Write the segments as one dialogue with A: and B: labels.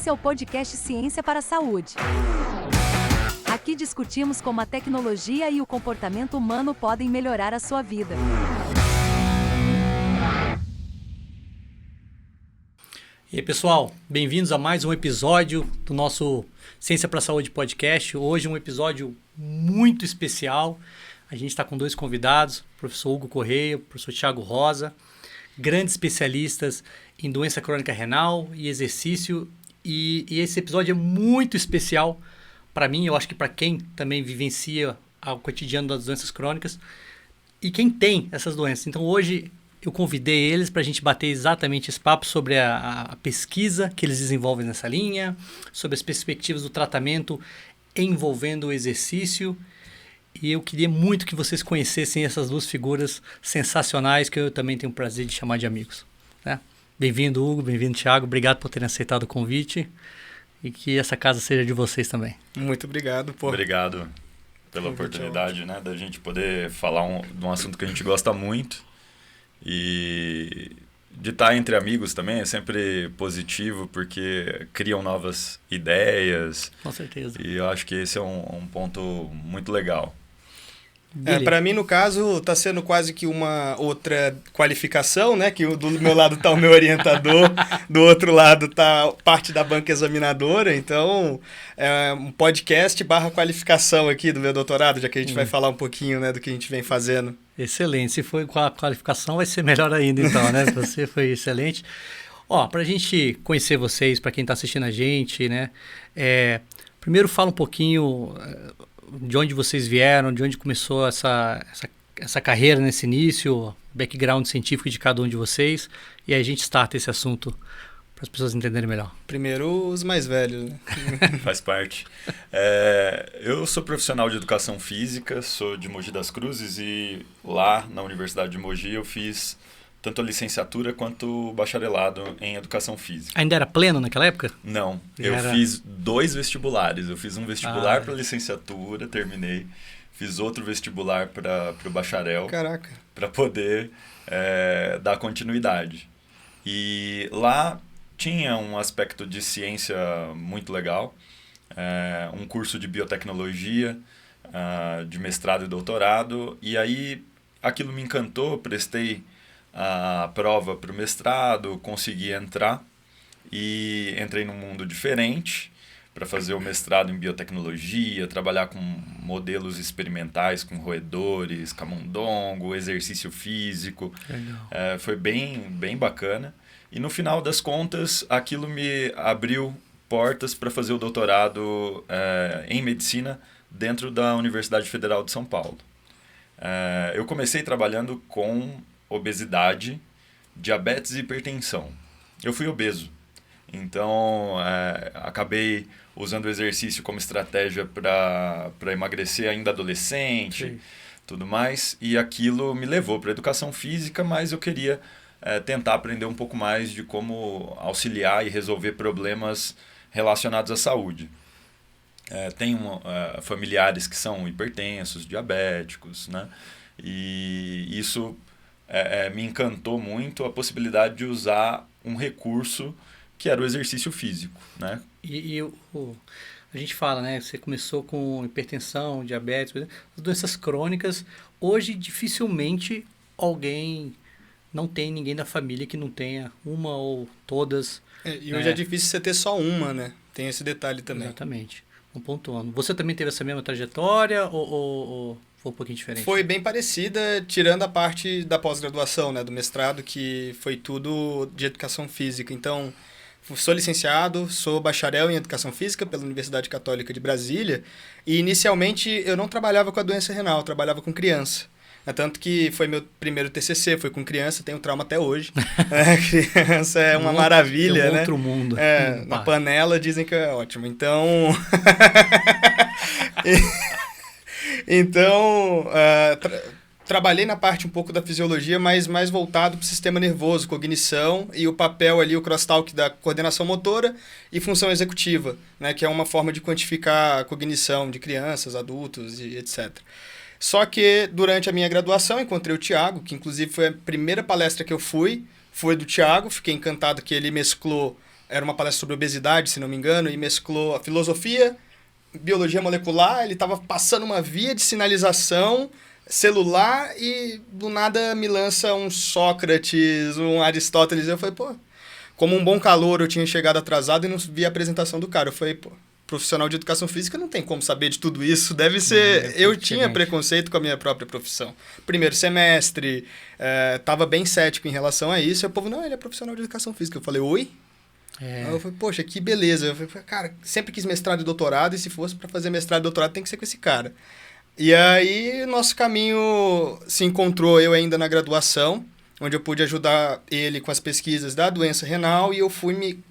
A: Esse é o podcast Ciência para a Saúde. Aqui discutimos como a tecnologia e o comportamento humano podem melhorar a sua vida.
B: E aí, pessoal, bem-vindos a mais um episódio do nosso Ciência para a Saúde podcast. Hoje um episódio muito especial. A gente está com dois convidados, o professor Hugo Correia, o professor Thiago Rosa, grandes especialistas em doença crônica renal e exercício. E esse episódio é muito especial para mim, eu acho que para quem também vivencia o cotidiano das doenças crônicas e quem tem essas doenças. Então hoje eu convidei eles para a gente bater exatamente esse papo sobre a pesquisa que eles desenvolvem nessa linha, sobre as perspectivas do tratamento envolvendo o exercício. E eu queria muito que vocês conhecessem essas duas figuras sensacionais que eu também tenho o prazer de chamar de amigos. Né? Bem-vindo, Hugo, bem-vindo, Thiago. Obrigado por terem aceitado o convite e que essa casa seja de vocês também.
C: Muito obrigado.
D: Obrigado pela oportunidade, né, da gente poder falar de um assunto que a gente gosta muito. E de estar entre amigos também é sempre positivo, porque criam novas ideias.
B: Com certeza.
D: E eu acho que esse é um ponto muito legal.
C: Para mim, no caso, está sendo quase que uma outra qualificação, né? Que do meu lado está o meu orientador, do outro lado está parte da banca examinadora. Então, é um podcast / qualificação aqui do meu doutorado, já que a gente vai falar um pouquinho, né, do que a gente vem fazendo.
B: Excelente. Se for com a qualificação, vai ser melhor ainda, então, né? Você foi excelente. Ó, para a gente conhecer vocês, para quem está assistindo a gente, né? Primeiro fala um pouquinho de onde vocês vieram, de onde começou essa carreira nesse início, background científico de cada um de vocês, e aí a gente starta esse assunto para as pessoas entenderem melhor.
C: Primeiro, os mais velhos, né?
D: Faz parte. Eu sou profissional de educação física, sou de Mogi das Cruzes e lá na Universidade de Mogi eu fiz tanto a licenciatura quanto o bacharelado em educação física.
B: Ainda era pleno naquela época?
D: Não, eu fiz 2 vestibulares. Eu fiz um vestibular para licenciatura, terminei. Fiz outro vestibular para o bacharel.
C: Caraca!
D: Para poder dar continuidade. E lá tinha um aspecto de ciência muito legal. Um curso de biotecnologia, de mestrado e doutorado. E aí aquilo me encantou, prestei a prova para o mestrado, consegui entrar e entrei num mundo diferente para fazer o mestrado em biotecnologia, trabalhar com modelos experimentais, com roedores, camundongo, exercício físico. Foi bem bacana. E no final das contas, aquilo me abriu portas para fazer o doutorado em medicina dentro da Universidade Federal de São Paulo. Eu comecei trabalhando com obesidade, diabetes e hipertensão. Eu fui obeso, então acabei usando o exercício como estratégia para emagrecer ainda adolescente. Sim. Tudo mais, e aquilo me levou para a educação física, mas eu queria tentar aprender um pouco mais de como auxiliar e resolver problemas relacionados à saúde. Tenho familiares que são hipertensos, diabéticos, né? E isso me encantou muito a possibilidade de usar um recurso que era o exercício físico, né?
B: A gente fala, né? Você começou com hipertensão, diabetes, as doenças crônicas. Hoje, dificilmente não tem ninguém da família que não tenha uma ou todas.
C: E hoje é difícil você ter só uma, né? Tem esse detalhe também.
B: Exatamente. Pontuando. Você também teve essa mesma trajetória ou foi um pouquinho diferente?
C: Foi bem parecida, tirando a parte da pós-graduação, né, do mestrado, que foi tudo de educação física. Então, sou licenciado, sou bacharel em educação física pela Universidade Católica de Brasília, e inicialmente eu não trabalhava com a doença renal, eu trabalhava com criança. Tanto que foi meu primeiro TCC, foi com criança, tenho trauma até hoje. Criança é uma maravilha, né?
B: Outro mundo.
C: Na panela dizem que é ótimo. Então... Então, trabalhei na parte um pouco da fisiologia, mas mais voltado para o sistema nervoso, cognição e o papel ali, o crosstalk da coordenação motora e função executiva, né, que é uma forma de quantificar a cognição de crianças, adultos e etc. Só que durante a minha graduação encontrei o Thiago, que inclusive foi a primeira palestra que eu fui, foi do Thiago, fiquei encantado que ele mesclou era uma palestra sobre obesidade, se não me engano, e mesclou a filosofia, biologia molecular, ele estava passando uma via de sinalização celular e do nada me lança um Sócrates, um Aristóteles. Eu falei, pô, como um bom calouro eu tinha chegado atrasado e não vi a apresentação do cara. Eu falei, pô, profissional de educação física não tem como saber de tudo isso, deve ser... Eu tinha preconceito com a minha própria profissão. Primeiro semestre, tava bem cético em relação a isso, e o povo, não, ele é profissional de educação física. Eu falei, oi? Aí eu falei, poxa, que beleza. Eu falei, cara, sempre quis mestrado e doutorado, e se fosse para fazer mestrado e doutorado tem que ser com esse cara. E aí nosso caminho se encontrou, eu ainda na graduação, onde eu pude ajudar ele com as pesquisas da doença renal, e eu fui me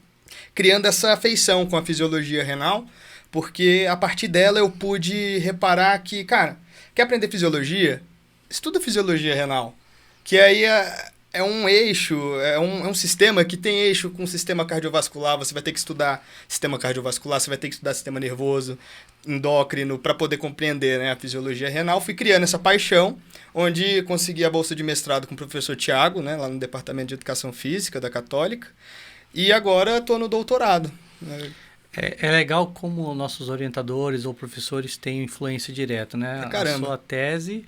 C: criando essa afeição com a fisiologia renal, porque a partir dela eu pude reparar que, cara, quer aprender fisiologia? Estuda fisiologia renal, que aí é um eixo, é um sistema que tem eixo com o sistema cardiovascular. Você vai ter que estudar sistema cardiovascular, você vai ter que estudar sistema nervoso, endócrino, para poder compreender, né, a fisiologia renal. Fui criando essa paixão, onde consegui a bolsa de mestrado com o professor Tiago, né, lá no Departamento de Educação Física da Católica, e agora estou no doutorado.
B: É legal como nossos orientadores ou professores têm influência direta, né?
C: Caramba.
B: A sua tese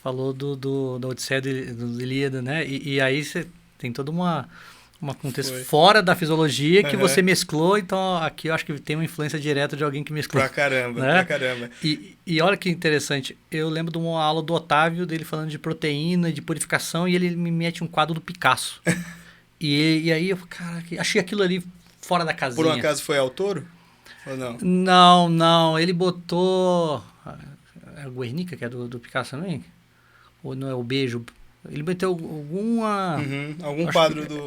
B: falou da Odisseia do Ilíada, né? E aí você tem todo um contexto fora da fisiologia que você mesclou, então aqui eu acho que tem uma influência direta de alguém que mesclou.
C: Pra caramba,
B: né?
C: pra caramba.
B: E olha que interessante, eu lembro de uma aula do Otávio, dele falando de proteína, de purificação, e ele me mete um quadro do Picasso. E aí eu, cara, achei aquilo ali fora da casinha.
C: Por um acaso foi autor? Ou não?
B: Não, ele botou... É o Guernica, que é do Picasso também? Ou não é o Beijo? Ele meteu alguma...
C: algum quadro do...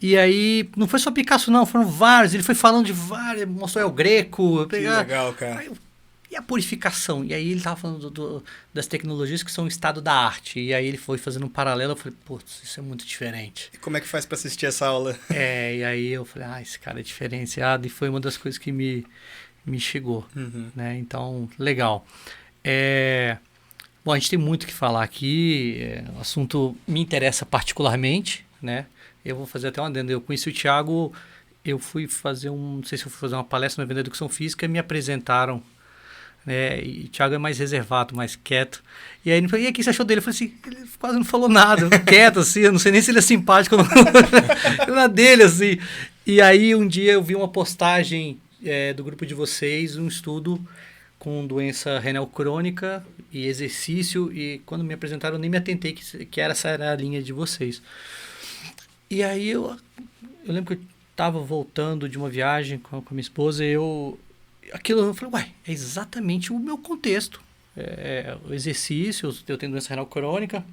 B: E aí, não foi só Picasso não, foram vários. Ele foi falando de vários, mostrou El Greco.
C: Que legal, cara.
B: E a purificação? E aí ele tava falando das tecnologias que são o estado da arte. E aí ele foi fazendo um paralelo, eu falei, putz, isso é muito diferente.
C: E como é que faz para assistir essa aula?
B: E aí eu falei, esse cara é diferenciado. E foi uma das coisas que me chegou. Né? Então, legal. Bom, a gente tem muito o que falar aqui. O assunto me interessa particularmente, né? Eu vou fazer até uma adendo. Eu conheci o Thiago, eu fui fazer não sei se eu fui fazer uma palestra no evento da Educação Física e me apresentaram. Né? E o Thiago é mais reservado, mais quieto. E aí ele falou, e aí, o que você achou dele? Eu falei assim, ele quase não falou nada, quieto assim, eu não sei nem se ele é simpático ou não. Na dele, assim. E aí um dia eu vi uma postagem do grupo de vocês, um estudo com doença renal crônica e exercício, e quando me apresentaram eu nem me atentei que essa era a linha de vocês. E aí eu lembro que eu estava voltando de uma viagem com a minha esposa e eu falei, é exatamente o meu contexto. O exercício, eu tenho doença renal crônica,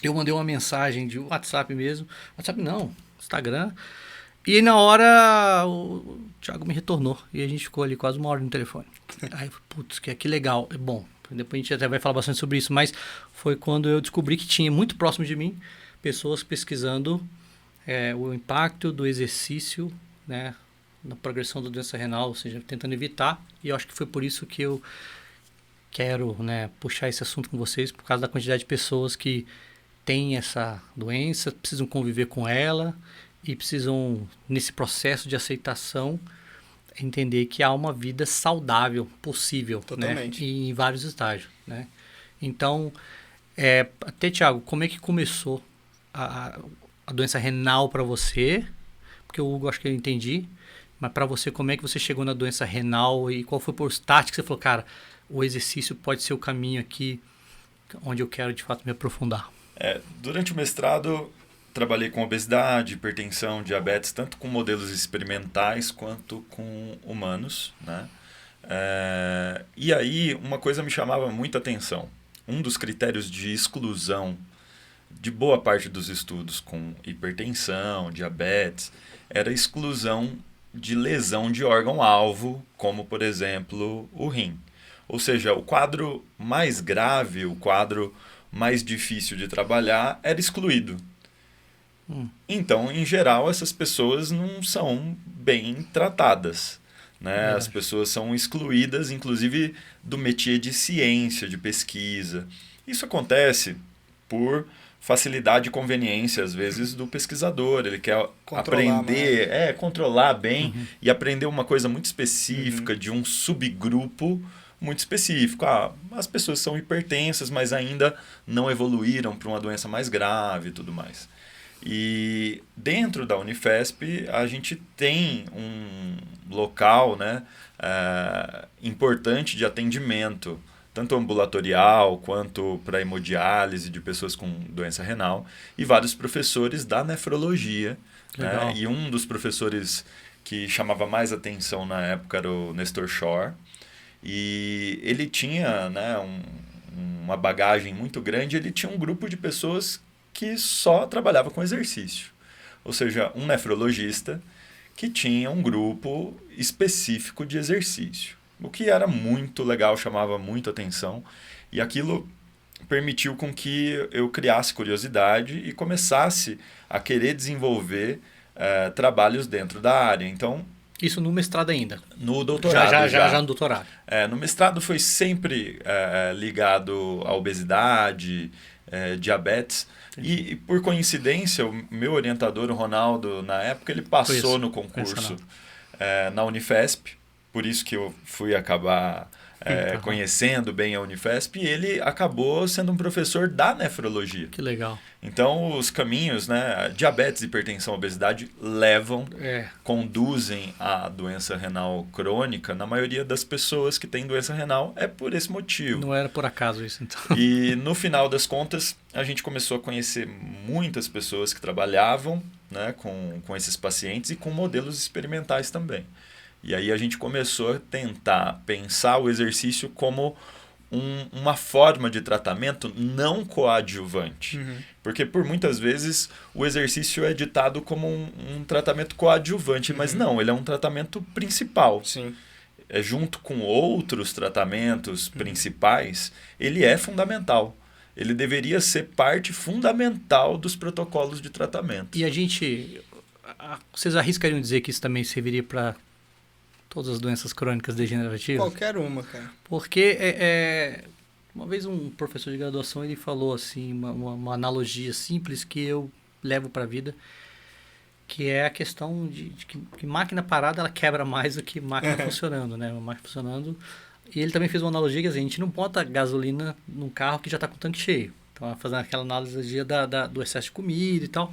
B: eu mandei uma mensagem de WhatsApp mesmo, WhatsApp não, Instagram, e na hora o Thiago me retornou e a gente ficou ali quase uma hora no telefone. Aí eu falei, putz, que legal. Bom, depois a gente até vai falar bastante sobre isso, mas foi quando eu descobri que tinha muito próximo de mim pessoas pesquisando o impacto do exercício, né, na progressão da doença renal, ou seja, tentando evitar. E eu acho que foi por isso que eu quero, né, puxar esse assunto com vocês, por causa da quantidade de pessoas que têm essa doença, precisam conviver com ela e precisam, nesse processo de aceitação, entender que há uma vida saudável possível. Totalmente. Né? E em vários estágios. Né? Então, até, Thiago, como é que começou a doença renal para você? Porque o Hugo, acho que eu entendi. Mas para você, como é que você chegou na doença renal e qual foi o start que você falou, cara, o exercício pode ser o caminho aqui onde eu quero, de fato, me aprofundar?
D: Durante o mestrado, trabalhei com obesidade, hipertensão, diabetes, tanto com modelos experimentais quanto com humanos, né? E aí, uma coisa me chamava muita atenção. Um dos critérios de exclusão de boa parte dos estudos com hipertensão, diabetes, era a exclusão de lesão de órgão-alvo, como, por exemplo, o rim. Ou seja, o quadro mais grave, o quadro mais difícil de trabalhar, era excluído. Então, em geral, essas pessoas não são bem tratadas. Né? As pessoas são excluídas, inclusive, do métier de ciência, de pesquisa. Isso acontece por facilidade e conveniência, às vezes, do pesquisador. Ele quer aprender, controlar bem e aprender uma coisa muito específica de um subgrupo muito específico. As pessoas são hipertensas, mas ainda não evoluíram para uma doença mais grave e tudo mais. E dentro da Unifesp, a gente tem um local, né, importante de atendimento, tanto ambulatorial quanto para hemodiálise de pessoas com doença renal, e vários professores da nefrologia. Né? E um dos professores que chamava mais atenção na época era o Nestor Shore, e ele tinha, né, uma bagagem muito grande. Ele tinha um grupo de pessoas que só trabalhava com exercício, ou seja, um nefrologista que tinha um grupo específico de exercício, o que era muito legal, chamava muito atenção, e aquilo permitiu com que eu criasse curiosidade e começasse a querer desenvolver trabalhos dentro da área. Então,
B: isso no mestrado ainda?
D: No doutorado.
B: Já no doutorado.
D: No mestrado foi sempre ligado à obesidade, diabetes. E por coincidência, o meu orientador, o Ronaldo, na época, ele passou no concurso na Unifesp. Por isso que eu fui acabar conhecendo bem a Unifesp, e ele acabou sendo um professor da nefrologia.
B: Que legal.
D: Então, os caminhos, né, diabetes, hipertensão, obesidade, conduzem à doença renal crônica. Na maioria das pessoas que têm doença renal, é por esse motivo.
B: Não era por acaso isso, então.
D: E, no final das contas, a gente começou a conhecer muitas pessoas que trabalhavam, né, com esses pacientes e com modelos experimentais também. E aí a gente começou a tentar pensar o exercício como uma forma de tratamento não coadjuvante. Porque por muitas vezes o exercício é ditado como um tratamento coadjuvante, mas não, ele é um tratamento principal.
C: Sim.
D: Junto com outros tratamentos principais, ele é fundamental. Ele deveria ser parte fundamental dos protocolos de tratamento.
B: E vocês arriscariam dizer que isso também serviria para todas as doenças crônicas degenerativas?
C: Qualquer uma, cara.
B: Porque uma vez um professor de graduação ele falou assim, uma analogia simples que eu levo para a vida, que é a questão de que máquina parada ela quebra mais do que máquina funcionando, né? Uma máquina funcionando. E ele também fez uma analogia que assim, a gente não bota gasolina num carro que já está com o tanque cheio. Então, fazendo aquela analogia do excesso de comida e tal.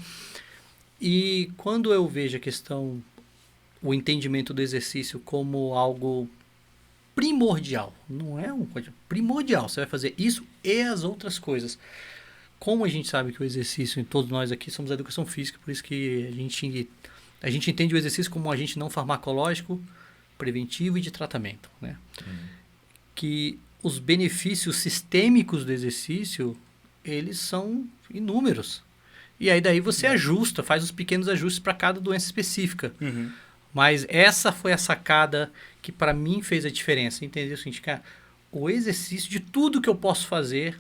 B: E quando eu vejo a questão, o entendimento do exercício como algo primordial, não é primordial, você vai fazer isso e as outras coisas. Como a gente sabe que o exercício, todos nós aqui somos da educação física, por isso que a gente entende o exercício como um agente não farmacológico, preventivo e de tratamento, né? Que os benefícios sistêmicos do exercício, eles são inúmeros. E aí daí você ajusta, faz os pequenos ajustes para cada doença específica. Mas essa foi a sacada que para mim fez a diferença. Entender o seguinte, cara, o exercício de tudo que eu posso fazer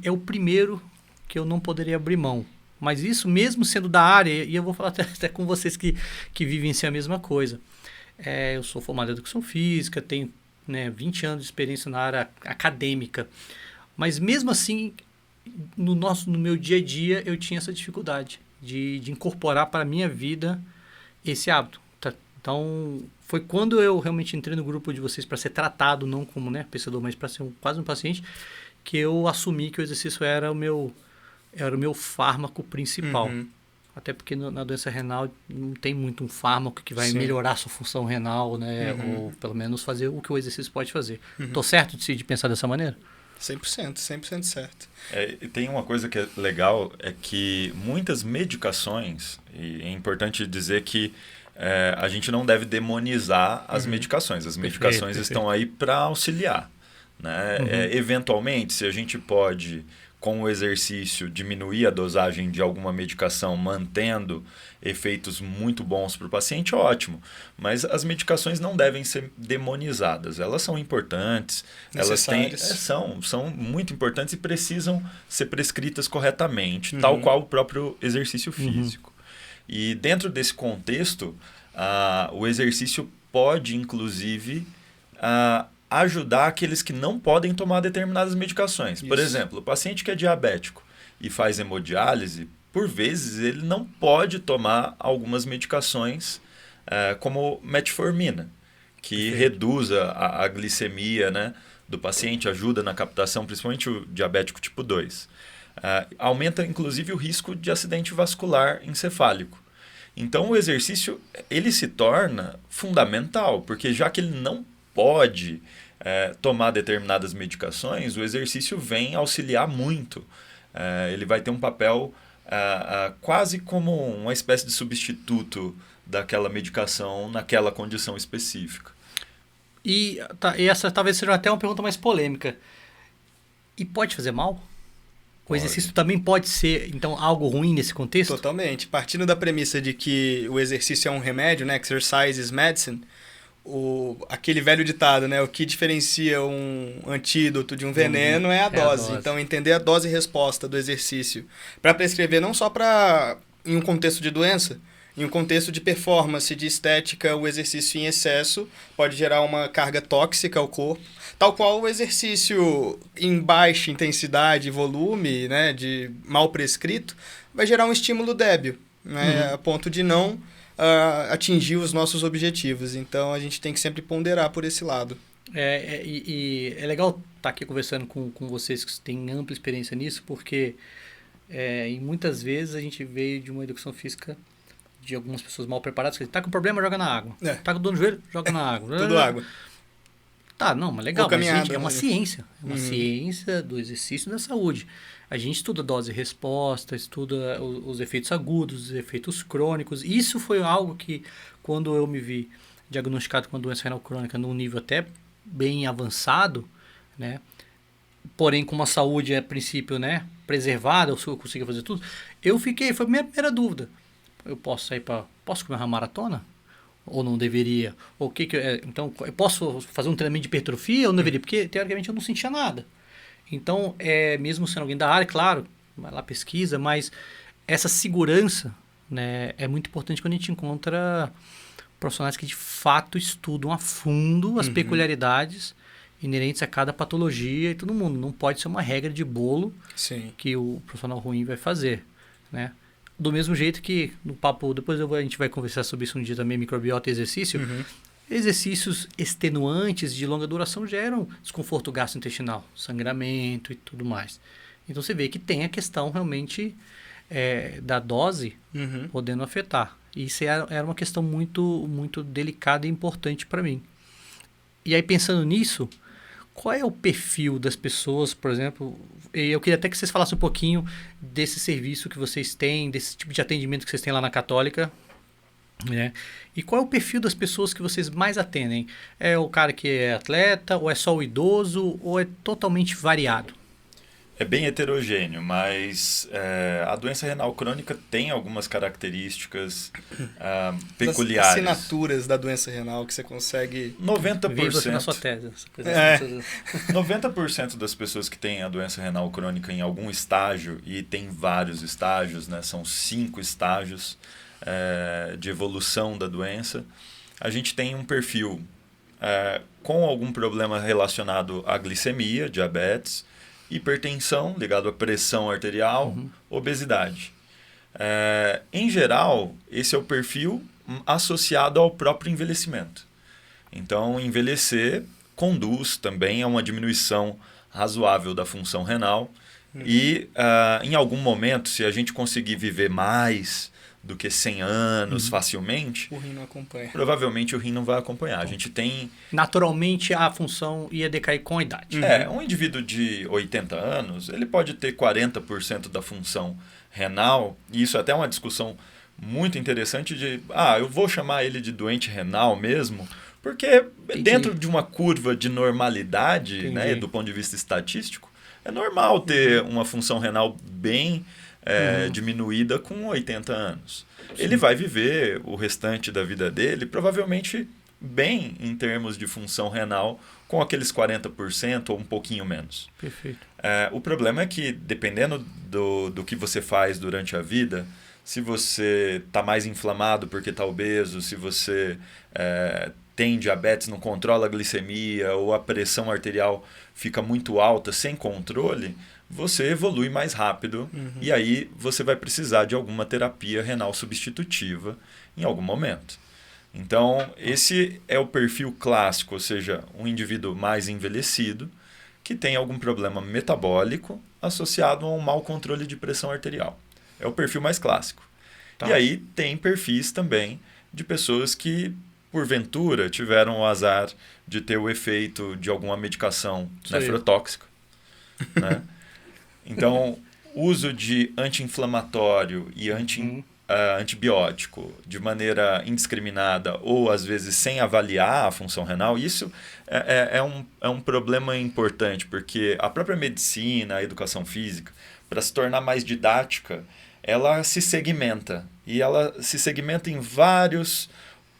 B: é o primeiro que eu não poderia abrir mão. Mas isso mesmo sendo da área, e eu vou falar até com vocês que vivenciam a mesma coisa. Eu sou formado em educação física, tenho 20 anos de experiência na área acadêmica. Mas mesmo assim, no meu dia a dia, eu tinha essa dificuldade de incorporar para a minha vida esse hábito. Então, foi quando eu realmente entrei no grupo de vocês para ser tratado, não como pensador, mas para ser quase um paciente, que eu assumi que o exercício era o meu fármaco principal. Até porque na doença renal não tem muito um fármaco que vai melhorar a sua função renal, né? Ou pelo menos fazer o que o exercício pode fazer. Estou certo de pensar dessa maneira?
C: 100% certo.
D: E tem uma coisa que é legal, é que muitas medicações, e é importante dizer que a gente não deve demonizar as medicações. As medicações estão aí para auxiliar, né? Eventualmente, se a gente pode, com o exercício, diminuir a dosagem de alguma medicação, mantendo efeitos muito bons para o paciente, ótimo. Mas as medicações não devem ser demonizadas. Elas são importantes, elas são muito importantes e precisam ser prescritas corretamente, tal qual o próprio exercício físico. E dentro desse contexto, o exercício pode, inclusive, ajudar aqueles que não podem tomar determinadas medicações. Por exemplo, o paciente que é diabético e faz hemodiálise, por vezes ele não pode tomar algumas medicações como metformina, que reduz a glicemia, né, do paciente, ajuda na captação, principalmente o diabético tipo 2. Aumenta, inclusive, o risco de acidente vascular encefálico. Então, o exercício ele se torna fundamental, porque já que ele não pode tomar determinadas medicações, o exercício vem auxiliar muito. Ele vai ter um papel quase como uma espécie de substituto daquela medicação naquela condição específica.
B: E essa talvez seja até uma pergunta mais polêmica. E pode fazer mal? O exercício também pode ser, então, algo ruim nesse contexto?
C: Totalmente. Partindo da premissa de que o exercício é um remédio, né? Exercise is medicine. Aquele velho ditado, né? O que diferencia um antídoto de um veneno é a dose. Então, entender a dose e resposta do exercício para prescrever não só em um contexto de doença, em um contexto de performance, de estética, o exercício em excesso pode gerar uma carga tóxica ao corpo, tal qual o exercício em baixa intensidade e volume, né, de mal prescrito, vai gerar um estímulo débil, né, a ponto de não atingir os nossos objetivos. Então, a gente tem que sempre ponderar por esse lado.
B: E é legal estar aqui conversando com vocês que têm ampla experiência nisso, porque e muitas vezes a gente veio de uma educação física de algumas pessoas mal preparadas, que tá com problema, joga na água. Tá com dor no joelho, joga na água.
C: Tudo água.
B: Tá, não, mas legal, mas, gente, é uma ciência. É uma ciência do exercício e da saúde. A gente estuda dose e resposta, estuda os efeitos agudos, os efeitos crônicos. Isso foi algo que, quando eu me vi diagnosticado com a doença renal crônica num nível até bem avançado, né? Porém com uma saúde, a princípio, né, preservada, eu conseguia fazer tudo, foi a minha primeira dúvida. Eu posso posso comer uma maratona? Ou não deveria? Então, eu posso fazer um treinamento de hipertrofia ou não deveria? Porque, teoricamente, eu não sentia nada. Então, mesmo sendo alguém da área, claro, vai lá, pesquisa, mas essa segurança, né, é muito importante quando a gente encontra profissionais que, de fato, estudam a fundo as peculiaridades inerentes a cada patologia e todo mundo. Não pode ser uma regra de bolo que o profissional ruim vai fazer, né? Do mesmo jeito que no papo, depois a gente vai conversar sobre isso um dia também, microbiota e exercício, exercícios extenuantes de longa duração geram desconforto gastrointestinal, sangramento e tudo mais. Então você vê que tem a questão realmente da dose podendo afetar. E isso era uma questão muito, muito delicada e importante para mim. E aí pensando nisso, qual é o perfil das pessoas, por exemplo? Eu queria até que vocês falassem um pouquinho desse serviço que vocês têm, desse tipo de atendimento que vocês têm lá na Católica, né? E qual é o perfil das pessoas que vocês mais atendem? É o cara que é atleta, ou é só o idoso, ou é totalmente variado?
D: É bem heterogêneo, mas a doença renal crônica tem algumas características peculiares.
C: As assinaturas da doença renal que você consegue...
D: 90%.
B: Na sua tese.
D: 90% das pessoas que têm a doença renal crônica em algum estágio, e tem vários estágios, né, são 5 estágios de evolução da doença, a gente tem um perfil com algum problema relacionado à glicemia, diabetes, hipertensão, ligado à pressão arterial, obesidade. Em geral, esse é o perfil associado ao próprio envelhecimento. Então, envelhecer conduz também a uma diminuição razoável da função renal. E, em algum momento, se a gente conseguir viver mais do que 100 anos facilmente,
C: o rim não acompanha.
D: Provavelmente o rim não vai acompanhar. A gente tem...
B: Naturalmente a função ia decair com a idade.
D: Um indivíduo de 80 anos, ele pode ter 40% da função renal, e isso é até uma discussão muito interessante de, eu vou chamar ele de doente renal mesmo, porque dentro de uma curva de normalidade, né, do ponto de vista estatístico, é normal ter uma função renal bem diminuída com 80 anos. Sim. Ele vai viver o restante da vida dele provavelmente bem em termos de função renal com aqueles 40% ou um pouquinho menos.
B: Perfeito.
D: O problema é que, dependendo do que você faz durante a vida, se você está mais inflamado porque está obeso, se você tem diabetes, não controla a glicemia ou a pressão arterial fica muito alta sem controle, você evolui mais rápido e aí você vai precisar de alguma terapia renal substitutiva em algum momento. Então, esse é o perfil clássico, ou seja, um indivíduo mais envelhecido que tem algum problema metabólico associado a um mau controle de pressão arterial. É o perfil mais clássico.
B: Tá.
D: E aí tem perfis também de pessoas que, porventura, tiveram o azar de ter o efeito de alguma medicação nefrotóxica. Né? Então, uso de anti-inflamatório e antibiótico de maneira indiscriminada ou, às vezes, sem avaliar a função renal, isso é um problema importante, porque a própria medicina, a educação física, para se tornar mais didática, ela se segmenta. E ela se segmenta em vários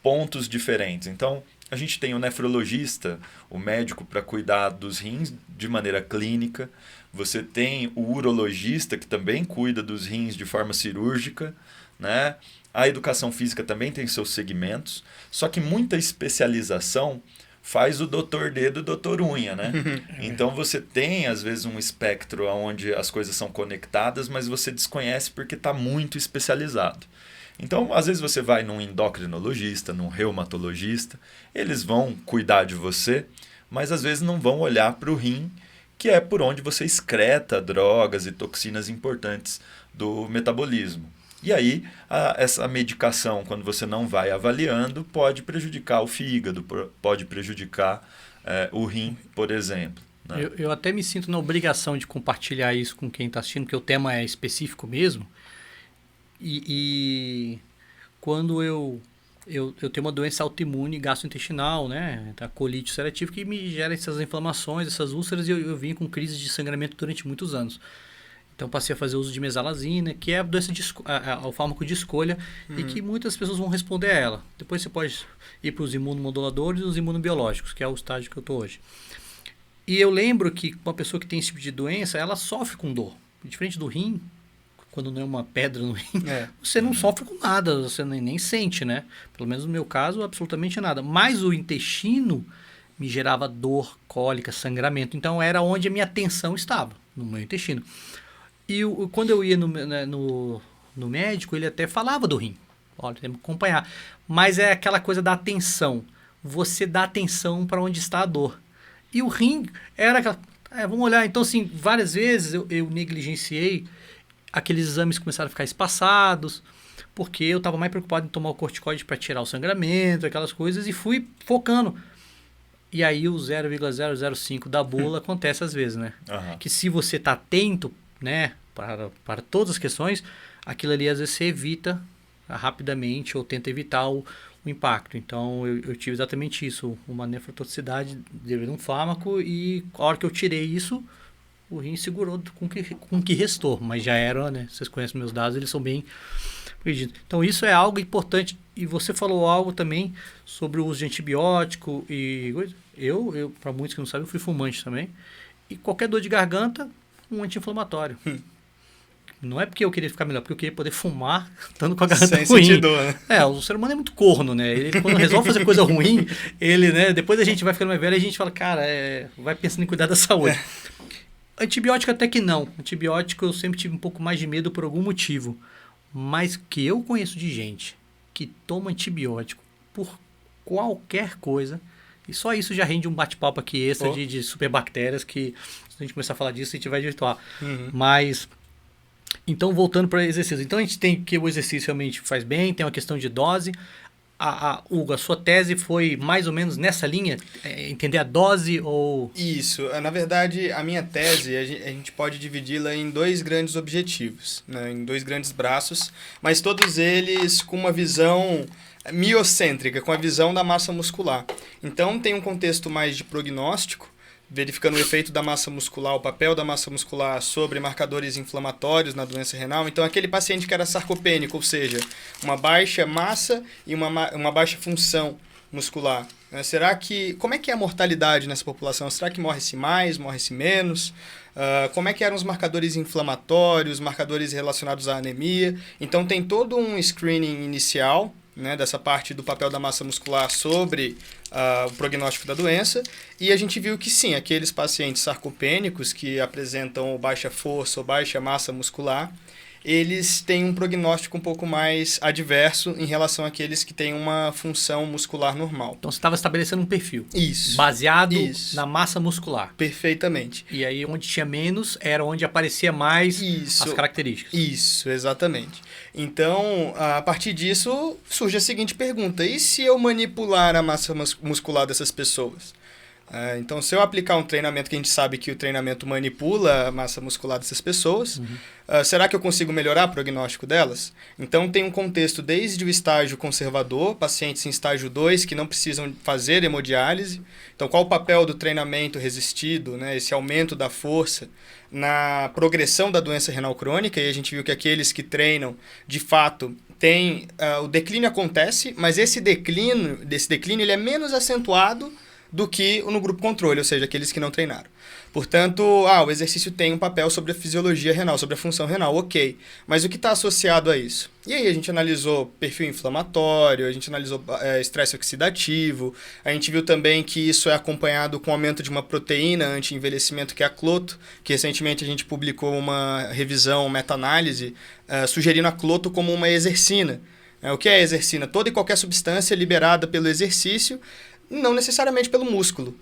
D: pontos diferentes. Então, a gente tem o nefrologista, o médico para cuidar dos rins de maneira clínica. Você tem o urologista, que também cuida dos rins de forma cirúrgica, né? A educação física também tem seus segmentos, só que muita especialização faz o doutor dedo e doutor unha, né? Então você tem, às vezes, um espectro onde as coisas são conectadas, mas você desconhece porque está muito especializado. Então, às vezes você vai num endocrinologista, num reumatologista, eles vão cuidar de você, mas às vezes não vão olhar para o rim, que é por onde você excreta drogas e toxinas importantes do metabolismo. E aí, essa medicação, quando você não vai avaliando, pode prejudicar o fígado, pode prejudicar o rim, por exemplo. Né?
B: Eu até me sinto na obrigação de compartilhar isso com quem está assistindo, porque o tema é específico mesmo. E quando eu tenho uma doença autoimune gastrointestinal, né, a colite ulcerativa, que me gera essas inflamações, essas úlceras, e eu vim com crises de sangramento durante muitos anos. Então passei a fazer uso de mesalazina, que é a doença o fármaco de escolha, e que muitas pessoas vão responder a ela. Depois você pode ir para os imunomoduladores e os imunobiológicos, que é o estágio que eu estou hoje. E eu lembro que uma pessoa que tem esse tipo de doença, ela sofre com dor. Diferente do rim, quando não é uma pedra no rim, você não sofre com nada, você nem sente, né? Pelo menos no meu caso, absolutamente nada. Mas o intestino me gerava dor, cólica, sangramento. Então era onde a minha atenção estava, no meu intestino. E quando eu ia no médico, ele até falava do rim. Olha, tem que acompanhar. Mas é aquela coisa da atenção. Você dá atenção para onde está a dor. E o rim era aquela... vamos olhar. Então, assim, várias vezes eu negligenciei. Aqueles exames começaram a ficar espaçados, porque eu estava mais preocupado em tomar o corticoide para tirar o sangramento, aquelas coisas, e fui focando. E aí o 0,005 da bula acontece às vezes, né?
D: Uhum.
B: Que se você está atento, né, para todas as questões, aquilo ali às vezes você evita rapidamente ou tenta evitar o impacto. Então eu tive exatamente isso, uma nefrotoxicidade devido a um fármaco, e a hora que eu tirei isso, o rim segurou com o que restou, mas já era, né? Vocês conhecem meus dados, eles são bem perdidos. Então isso é algo importante. E você falou algo também sobre o uso de antibiótico e eu para muitos que não sabem, eu fui fumante também. E qualquer dor de garganta, um anti-inflamatório. Não é porque eu queria ficar melhor, porque eu queria poder fumar estando com a garganta
C: sem
B: ruim.
C: sentir dor, né?
B: O ser humano é muito corno, né? Ele, quando resolve fazer coisa ruim, ele, né? Depois a gente vai ficando mais velho e a gente fala, cara, vai pensando em cuidar da saúde. Antibiótico até que não. Antibiótico eu sempre tive um pouco mais de medo por algum motivo. Mas que eu conheço de gente que toma antibiótico por qualquer coisa, e só isso já rende um bate-papo aqui extra de superbactérias, que se a gente começar a falar disso, a gente vai desvirtuar. Mas, então, voltando para o exercício. Então, a gente tem que o exercício realmente faz bem, tem uma questão de dose. Hugo, a sua tese foi mais ou menos nessa linha? Entender a dose ou...
C: Isso. Na verdade, a minha tese, a gente pode dividi-la em dois grandes objetivos, né? Em dois grandes braços, mas todos eles com uma visão miocêntrica, com a visão da massa muscular. Então, tem um contexto mais de prognóstico, verificando o efeito da massa muscular, o papel da massa muscular sobre marcadores inflamatórios na doença renal. Então, aquele paciente que era sarcopênico, ou seja, uma baixa massa e uma baixa função muscular. Como é que é a mortalidade nessa população? Será que morre-se mais, morre-se menos? Como é que eram os marcadores inflamatórios, marcadores relacionados à anemia? Então, tem todo um screening inicial né, dessa parte do papel da massa muscular sobre o prognóstico da doença, e a gente viu que sim, aqueles pacientes sarcopênicos que apresentam baixa força ou baixa massa muscular, eles têm um prognóstico um pouco mais adverso em relação àqueles que têm uma função muscular normal.
B: Então você estava estabelecendo um perfil.
C: Isso.
B: Baseado
C: Isso.
B: na massa muscular.
C: Perfeitamente.
B: E aí onde tinha menos era onde aparecia mais as características.
C: Isso, exatamente. Então, a partir disso, surge a seguinte pergunta: e se eu manipular a massa muscular dessas pessoas? Então, se eu aplicar um treinamento, que a gente sabe que o treinamento manipula a massa muscular dessas pessoas, será que eu consigo melhorar o prognóstico delas? Então, tem um contexto desde o estágio conservador, pacientes em estágio 2 que não precisam fazer hemodiálise. Então, qual o papel do treinamento resistido, né, esse aumento da força, na progressão da doença renal crônica? E a gente viu que aqueles que treinam, de fato, o declínio acontece, mas esse declínio ele é menos acentuado do que no grupo controle, ou seja, aqueles que não treinaram. Portanto, o exercício tem um papel sobre a fisiologia renal, sobre a função renal, ok. Mas o que está associado a isso? E aí a gente analisou perfil inflamatório, a gente analisou estresse oxidativo, a gente viu também que isso é acompanhado com o aumento de uma proteína anti-envelhecimento, que é a cloto, que recentemente a gente publicou uma revisão, meta-análise, sugerindo a cloto como uma exercina. O que é a exercina? Toda e qualquer substância liberada pelo exercício, não necessariamente pelo músculo.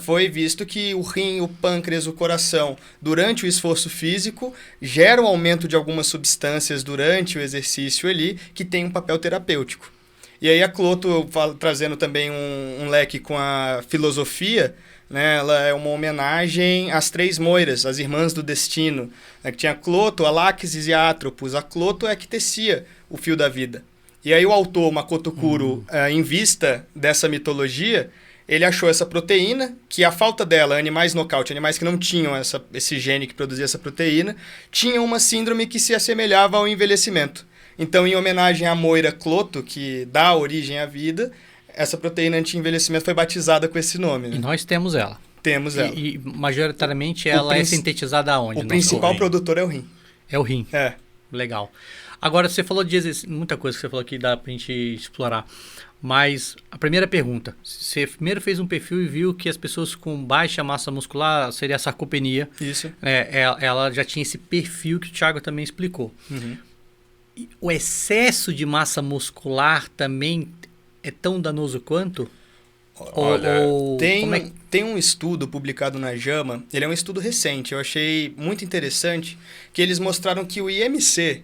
C: Foi visto que o rim, o pâncreas, o coração, durante o esforço físico, geram aumento de algumas substâncias durante o exercício ali, que tem um papel terapêutico. E aí a cloto, trazendo também um leque com a filosofia, né, ela é uma homenagem às 3 moiras, as irmãs do destino, que tinha a cloto, a láxis e a atropos. A cloto é que tecia o fio da vida. E aí o autor, Makoto Kuro, em vista dessa mitologia, ele achou essa proteína, que a falta dela, animais nocaute, animais que não tinham esse gene que produzia essa proteína, tinham uma síndrome que se assemelhava ao envelhecimento. Então, em homenagem à moira cloto, que dá origem à vida, essa proteína anti-envelhecimento foi batizada com esse nome. Né?
B: E nós temos ela.
C: Temos ela.
B: E majoritariamente ela é sintetizada aonde?
C: O principal produtor é o rim.
B: É o rim.
C: É.
B: Legal. Agora, você falou de exercício, muita coisa que você falou aqui dá pra gente explorar. Mas a primeira pergunta, você primeiro fez um perfil e viu que as pessoas com baixa massa muscular seria a sarcopenia.
C: Isso.
B: Ela já tinha esse perfil que o Thiago também explicou. E o excesso de massa muscular também é tão danoso quanto?
C: Olha, tem um estudo publicado na JAMA, ele é um estudo recente, eu achei muito interessante, que eles mostraram que o IMC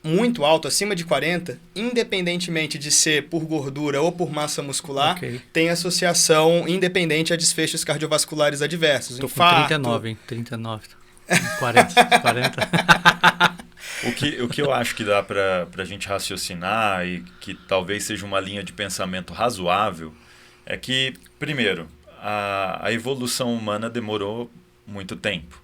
C: muito alto, acima de 40, independentemente de ser por gordura ou por massa muscular, tem associação independente a desfechos cardiovasculares adversos.
B: Estou com 39, hein? 39. 40.
D: O que eu acho que dá para a gente raciocinar e que talvez seja uma linha de pensamento razoável é que, primeiro, a evolução humana demorou muito tempo.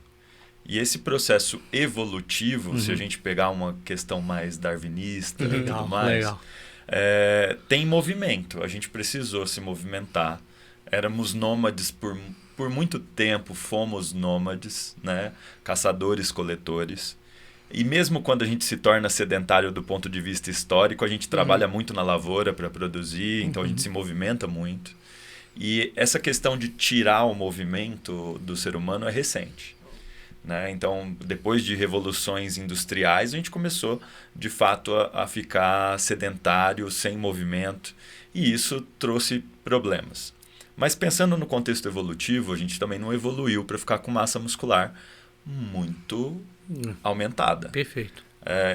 D: E esse processo evolutivo, se a gente pegar uma questão mais darwinista e tudo mais, tem movimento. A gente precisou se movimentar. Éramos nômades por muito tempo, fomos nômades, né? Caçadores-coletores. E mesmo quando a gente se torna sedentário do ponto de vista histórico, a gente trabalha muito na lavoura para produzir, então a gente se movimenta muito. E essa questão de tirar o movimento do ser humano é recente. Né? Então, depois de revoluções industriais, a gente começou, de fato, a ficar sedentário, sem movimento, e isso trouxe problemas. Mas pensando no contexto evolutivo, a gente também não evoluiu para ficar com massa muscular muito aumentada.
B: Perfeito.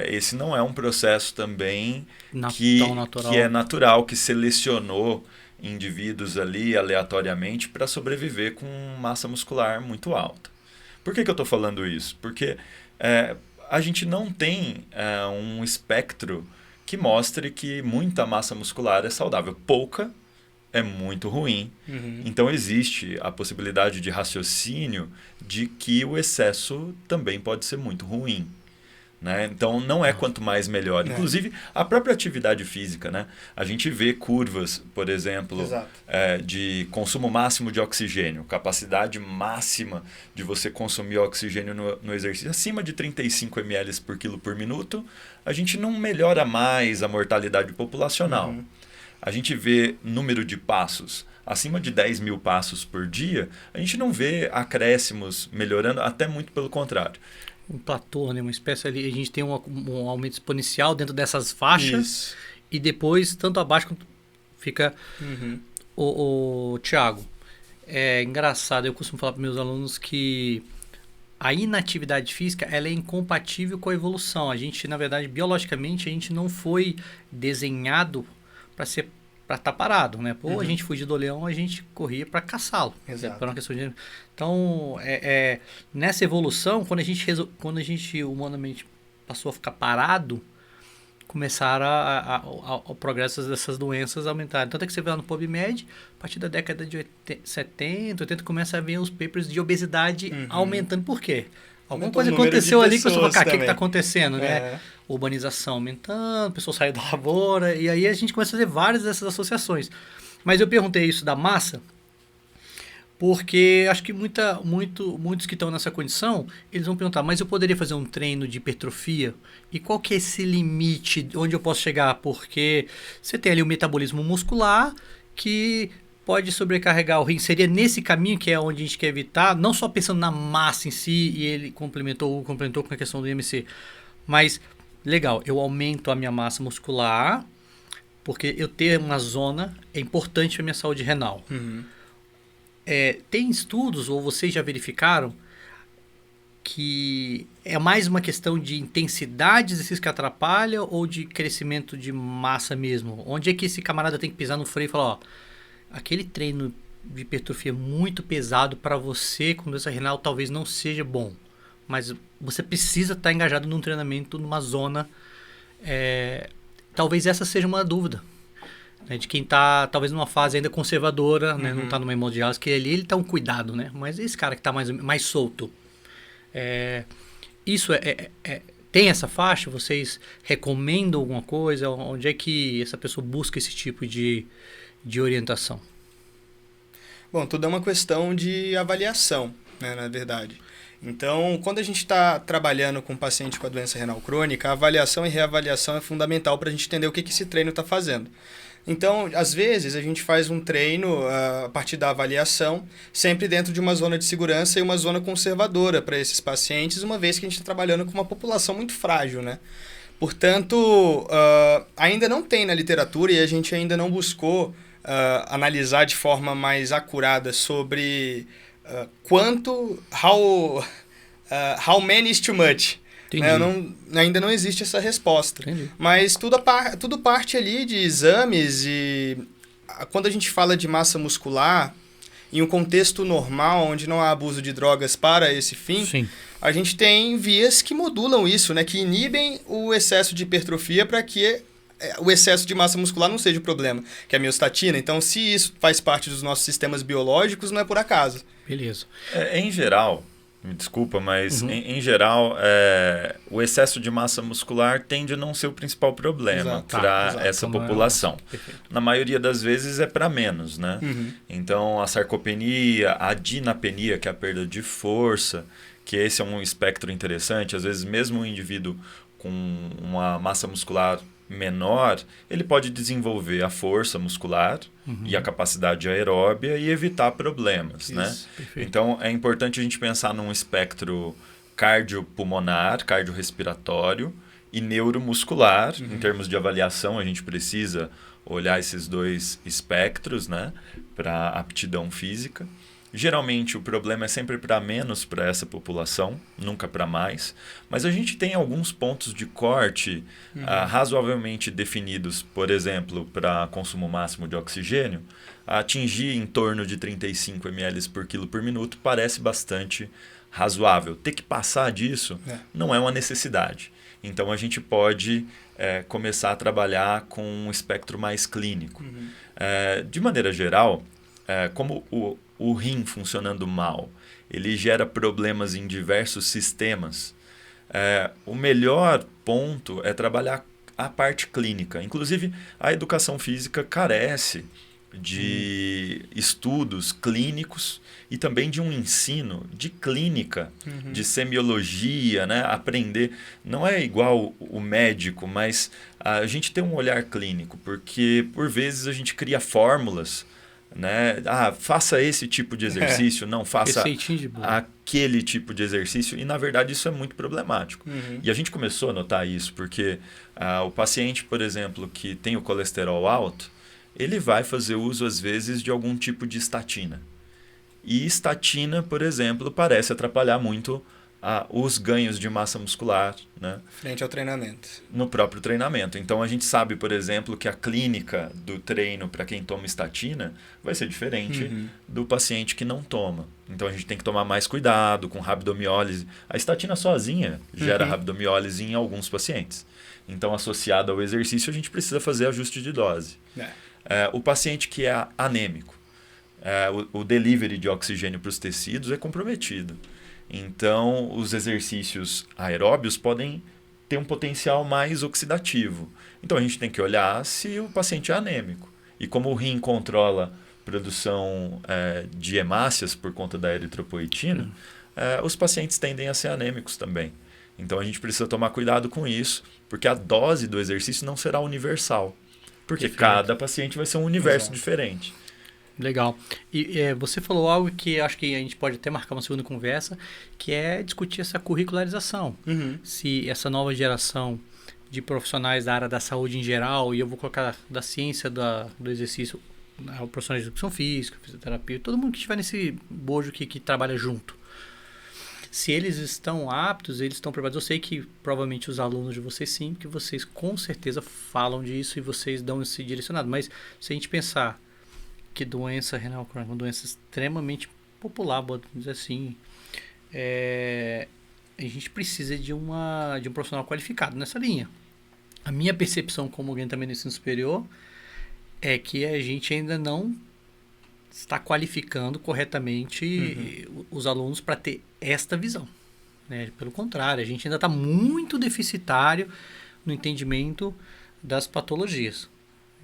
D: Esse não é um processo também
B: natural.
D: Que é natural, que selecionou indivíduos ali aleatoriamente para sobreviver com massa muscular muito alta. Por que eu estou falando isso? Porque a gente não tem um espectro que mostre que muita massa muscular é saudável. Pouca é muito ruim. Então existe a possibilidade de raciocínio de que o excesso também pode ser muito ruim. né? Então, não é quanto mais melhor. Inclusive, a própria atividade física, né? A gente vê curvas, por exemplo, de consumo máximo de oxigênio, capacidade máxima de você consumir oxigênio no exercício, acima de 35 ml por quilo por minuto, a gente não melhora mais a mortalidade populacional. A gente vê número de passos acima de 10 mil passos por dia, a gente não vê acréscimos melhorando, até muito pelo contrário.
B: Um platô, né? Uma espécie ali, a gente tem um aumento exponencial dentro dessas faixas e depois, tanto abaixo quanto fica o Thiago. É engraçado, eu costumo falar para meus alunos que a inatividade física ela é incompatível com a evolução. A gente, na verdade, biologicamente, a gente não foi desenhado para estar parado, né? Pô, a gente fugia do leão, a gente corria para caçá-lo.
C: Exato.
B: Uma questão de... Então, nessa evolução, quando a gente humanamente passou a ficar parado, começaram o progresso dessas doenças a aumentar. Tanto é que você vê lá no PubMed, a partir da década de 70, 80, começa a ver os papers de obesidade aumentando. Por quê? Alguma coisa aconteceu ali que você falou, cara, o que está acontecendo, né? Urbanização aumentando, pessoas saem da lavoura, e aí a gente começa a fazer várias dessas associações. Mas eu perguntei isso da massa, porque acho que muitos que estão nessa condição, eles vão perguntar, mas eu poderia fazer um treino de hipertrofia? E qual que é esse limite, onde eu posso chegar? Porque você tem ali o metabolismo muscular, que pode sobrecarregar o rim. Seria nesse caminho que é onde a gente quer evitar, não só pensando na massa em si, e ele complementou com a questão do IMC, mas, legal, eu aumento a minha massa muscular, porque eu ter uma zona é importante para a minha saúde renal. Tem estudos, ou vocês já verificaram, que é mais uma questão de intensidade de exercício que atrapalha ou de crescimento de massa mesmo? Onde é que esse camarada tem que pisar no freio e falar, ó, aquele treino de hipertrofia muito pesado para você com doença renal talvez não seja bom, mas você precisa estar engajado num treinamento, numa zona, talvez essa seja uma dúvida. De quem está talvez numa fase ainda conservadora, né? Não está numa hemodiálise, que ele está um cuidado, né? Mas esse cara que está mais solto, isso tem essa faixa? Vocês recomendam alguma coisa? Onde é que essa pessoa busca esse tipo de orientação?
C: Bom, tudo é uma questão de avaliação, né, na verdade. Então, quando a gente está trabalhando com um paciente com a doença renal crônica, a avaliação e reavaliação é fundamental para a gente entender o que esse treino está fazendo. Então, às vezes, a gente faz um treino a partir da avaliação, sempre dentro de uma zona de segurança e uma zona conservadora para esses pacientes, uma vez que a gente está trabalhando com uma população muito frágil, né? Portanto, ainda não tem na literatura e a gente ainda não buscou analisar de forma mais acurada sobre how many is too much. Ainda não existe essa resposta.
B: Entendi.
C: Mas tudo parte ali de exames e quando a gente fala de massa muscular, em um contexto normal, onde não há abuso de drogas para esse fim,
B: Sim.
C: a gente tem vias que modulam isso, né, que inibem o excesso de hipertrofia para que o excesso de massa muscular não seja o problema, que é a miostatina. Então, se isso faz parte dos nossos sistemas biológicos, não é por acaso.
B: Beleza.
D: Em geral, me desculpa, mas em geral, o excesso de massa muscular tende a não ser o principal problema para essa população. Na maioria das vezes é para menos, né? Então, a sarcopenia, a dinapenia, que é a perda de força, que esse é um espectro interessante. Às vezes, mesmo um indivíduo com uma massa muscular menor, ele pode desenvolver a força muscular e a capacidade aeróbia e evitar problemas,
B: Isso,
D: né?
B: Perfeito.
D: Então, é importante a gente pensar num espectro cardiopulmonar, cardiorrespiratório e neuromuscular. Em termos de avaliação, a gente precisa olhar esses dois espectros, né, para aptidão física. Geralmente o problema é sempre para menos para essa população, nunca para mais. Mas a gente tem alguns pontos de corte razoavelmente definidos, por exemplo, para consumo máximo de oxigênio, atingir em torno de 35 ml por quilo por minuto parece bastante razoável. Ter que passar disso não é uma necessidade. Então a gente pode começar a trabalhar com um espectro mais clínico. De maneira geral, como o rim funcionando mal, ele gera problemas em diversos sistemas. O melhor ponto é trabalhar a parte clínica. Inclusive, a educação física carece de estudos clínicos e também de um ensino de clínica, de semiologia, né? Aprender. Não é igual o médico, mas a gente tem um olhar clínico, porque por vezes a gente cria fórmulas, né? Faça esse tipo de exercício, não faça aquele tipo de exercício, e na verdade isso é muito problemático. E a gente começou a notar isso porque o paciente, por exemplo, que tem o colesterol alto, ele vai fazer uso às vezes de algum tipo de estatina. E estatina, por exemplo, parece atrapalhar muito os ganhos de massa muscular, né?
C: Frente ao treinamento.
D: No próprio treinamento. Então a gente sabe, por exemplo, que a clínica do treino para quem toma estatina vai ser diferente do paciente que não toma. Então a gente tem que tomar mais cuidado com rabdomiólise. A estatina sozinha gera rabdomiólise em alguns pacientes. Então, associado ao exercício, a gente precisa fazer ajuste de dose. O paciente que é anêmico, o delivery de oxigênio para os tecidos é comprometido. Então, os exercícios aeróbios podem ter um potencial mais oxidativo. Então, a gente tem que olhar se o paciente é anêmico. E como o rim controla a produção de hemácias por conta da eritropoetina, os pacientes tendem a ser anêmicos também. Então, a gente precisa tomar cuidado com isso, porque a dose do exercício não será universal. Porque cada paciente vai ser um universo diferente.
B: Legal. E você falou algo que acho que a gente pode até marcar uma segunda conversa, que é discutir essa curricularização. Se essa nova geração de profissionais da área da saúde em geral, e eu vou colocar da ciência do exercício, profissionais de educação física, fisioterapia, todo mundo que estiver nesse bojo que trabalha junto. Se eles estão aptos, eles estão preparados. Eu sei que provavelmente os alunos de vocês sim, que vocês com certeza falam disso e vocês dão esse direcionado. Mas se a gente pensar que doença renal crônica é uma doença extremamente popular, vou dizer assim, a gente precisa de um profissional qualificado nessa linha. A minha percepção como alguém também no ensino superior é que a gente ainda não está qualificando corretamente os alunos para ter esta visão, né? Pelo contrário, a gente ainda está muito deficitário no entendimento das patologias.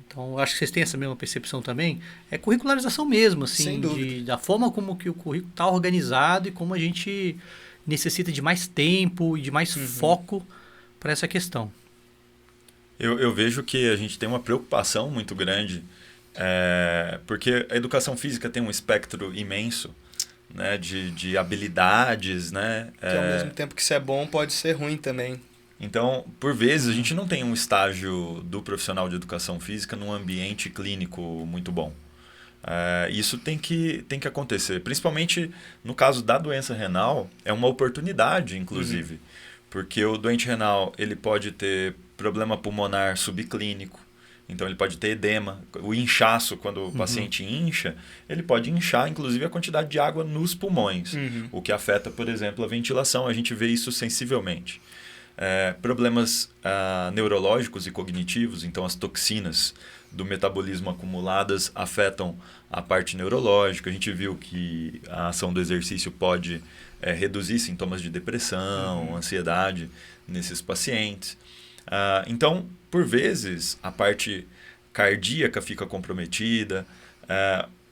B: Então, acho que vocês têm essa mesma percepção também. É curricularização mesmo, assim,
C: sem dúvida.
B: Da forma como que o currículo está organizado e como a gente necessita de mais tempo e de mais foco para essa questão.
D: Eu vejo que a gente tem uma preocupação muito grande, porque a educação física tem um espectro imenso, né, de habilidades, né?
C: Que ao mesmo tempo que isso é bom, pode ser ruim também.
D: Então, por vezes, a gente não tem um estágio do profissional de educação física num ambiente clínico muito bom. Isso tem que acontecer. Principalmente no caso da doença renal, é uma oportunidade, inclusive. Porque o doente renal ele pode ter problema pulmonar subclínico. Então, ele pode ter edema. O inchaço, quando o paciente incha, ele pode inchar, inclusive, a quantidade de água nos pulmões. O que afeta, por exemplo, a ventilação. A gente vê isso sensivelmente. Problemas neurológicos e cognitivos, então as toxinas do metabolismo acumuladas afetam a parte neurológica. A gente viu que a ação do exercício pode reduzir sintomas de depressão, ansiedade nesses pacientes. Então, por vezes, a parte cardíaca fica comprometida.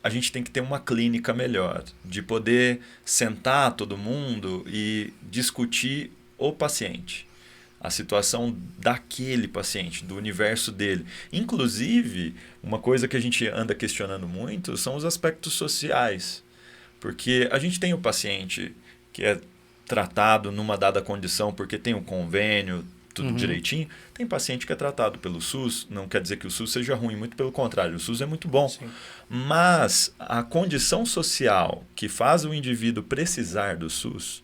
D: A gente tem que ter uma clínica melhor, de poder sentar todo mundo e discutir o paciente, a situação daquele paciente, do universo dele. Inclusive, uma coisa que a gente anda questionando muito são os aspectos sociais. Porque a gente tem o paciente que é tratado numa dada condição porque tem um convênio, tudo direitinho. Tem paciente que é tratado pelo SUS, não quer dizer que o SUS seja ruim, muito pelo contrário, o SUS é muito bom. Sim. Mas a condição social que faz o indivíduo precisar do SUS,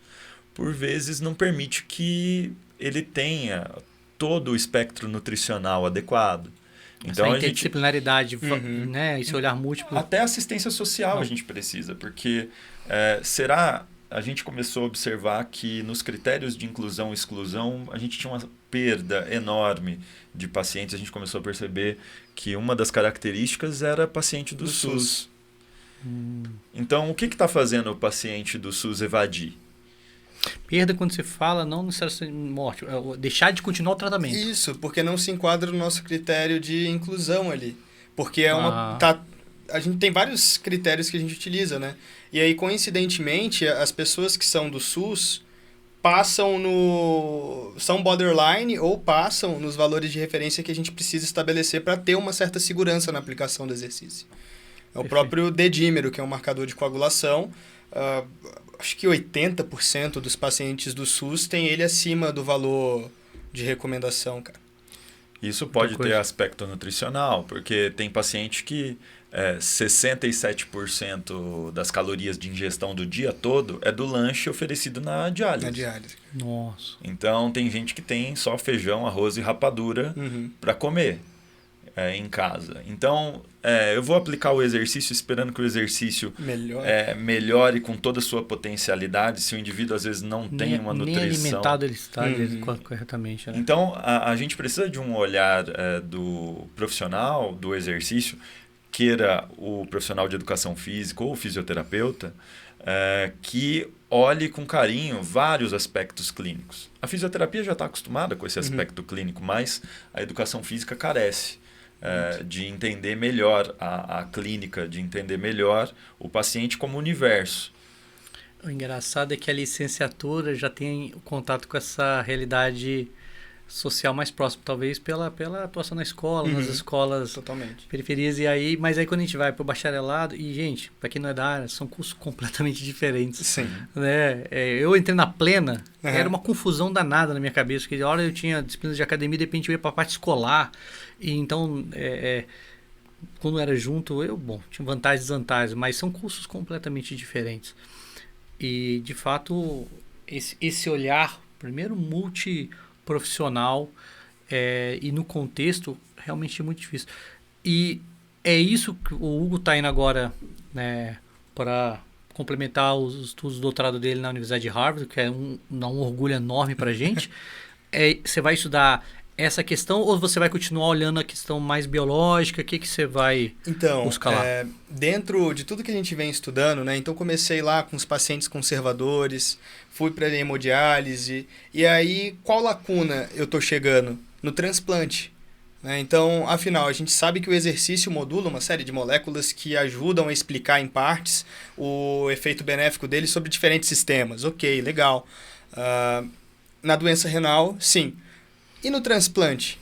D: por vezes não permite que ele tenha todo o espectro nutricional adequado.
B: Então, essa interdisciplinaridade, né? Esse olhar múltiplo.
D: Até assistência social a gente precisa, porque a gente começou a observar que nos critérios de inclusão e exclusão a gente tinha uma perda enorme de pacientes. A gente começou a perceber que uma das características era paciente do SUS. Então, o que está fazendo o paciente do SUS evadir?
B: Perda, quando você fala, não necessariamente morte, deixar de continuar o tratamento.
C: Isso, porque não se enquadra no nosso critério de inclusão ali. Porque a gente tem vários critérios que a gente utiliza, né? E aí, coincidentemente, as pessoas que são do SUS são borderline ou passam nos valores de referência que a gente precisa estabelecer para ter uma certa segurança na aplicação do exercício. É o próprio dedímero, que é um marcador de coagulação. Acho que 80% dos pacientes do SUS tem ele acima do valor de recomendação, cara.
D: Isso pode ter aspecto nutricional, porque tem paciente que 67% das calorias de ingestão do dia todo é do lanche oferecido na diálise.
C: Na diálise.
B: Nossa.
D: Então, tem gente que tem só feijão, arroz e rapadura para comer em casa. Então, eu vou aplicar o exercício esperando que o exercício melhore com toda a sua potencialidade, se o indivíduo às vezes não tem uma nutrição.
B: Nem alimentado ele está corretamente. Né?
D: Então, a gente precisa de um olhar do profissional do exercício, queira o profissional de educação física ou o fisioterapeuta, que olhe com carinho vários aspectos clínicos. A fisioterapia já está acostumada com esse aspecto clínico, mas a educação física carece de entender melhor a clínica, de entender melhor o paciente como universo.
B: O engraçado é que a licenciatura já tem contato com essa realidade social mais próximo, talvez pela atuação na escola, nas escolas,
C: totalmente,
B: periferias, mas aí quando a gente vai para o bacharelado, e gente, para quem não é da área, são cursos completamente diferentes.
C: Sim.
B: Né? Eu entrei na plena, era uma confusão danada na minha cabeça, porque a hora eu tinha disciplinas de academia, de repente eu ia para a parte escolar, e então, quando era junto, tinha vantagens e desvantagens, mas são cursos completamente diferentes. E, de fato, esse olhar, primeiro, multiprofissional e no contexto, realmente é muito difícil. E é isso que o Hugo está indo agora, né, para complementar os estudos do doutorado dele na Universidade de Harvard, que dá um orgulho enorme para a gente. Você vai estudar essa questão ou você vai continuar olhando a questão mais biológica? O que você vai buscar lá?
C: Dentro de tudo que a gente vem estudando, né? Então comecei lá com os pacientes conservadores, fui para a hemodiálise, e aí qual lacuna eu estou chegando? No transplante. Né? Então, afinal, a gente sabe que o exercício modula uma série de moléculas que ajudam a explicar em partes o efeito benéfico dele sobre diferentes sistemas. Ok, legal. Na doença renal, sim. E no transplante?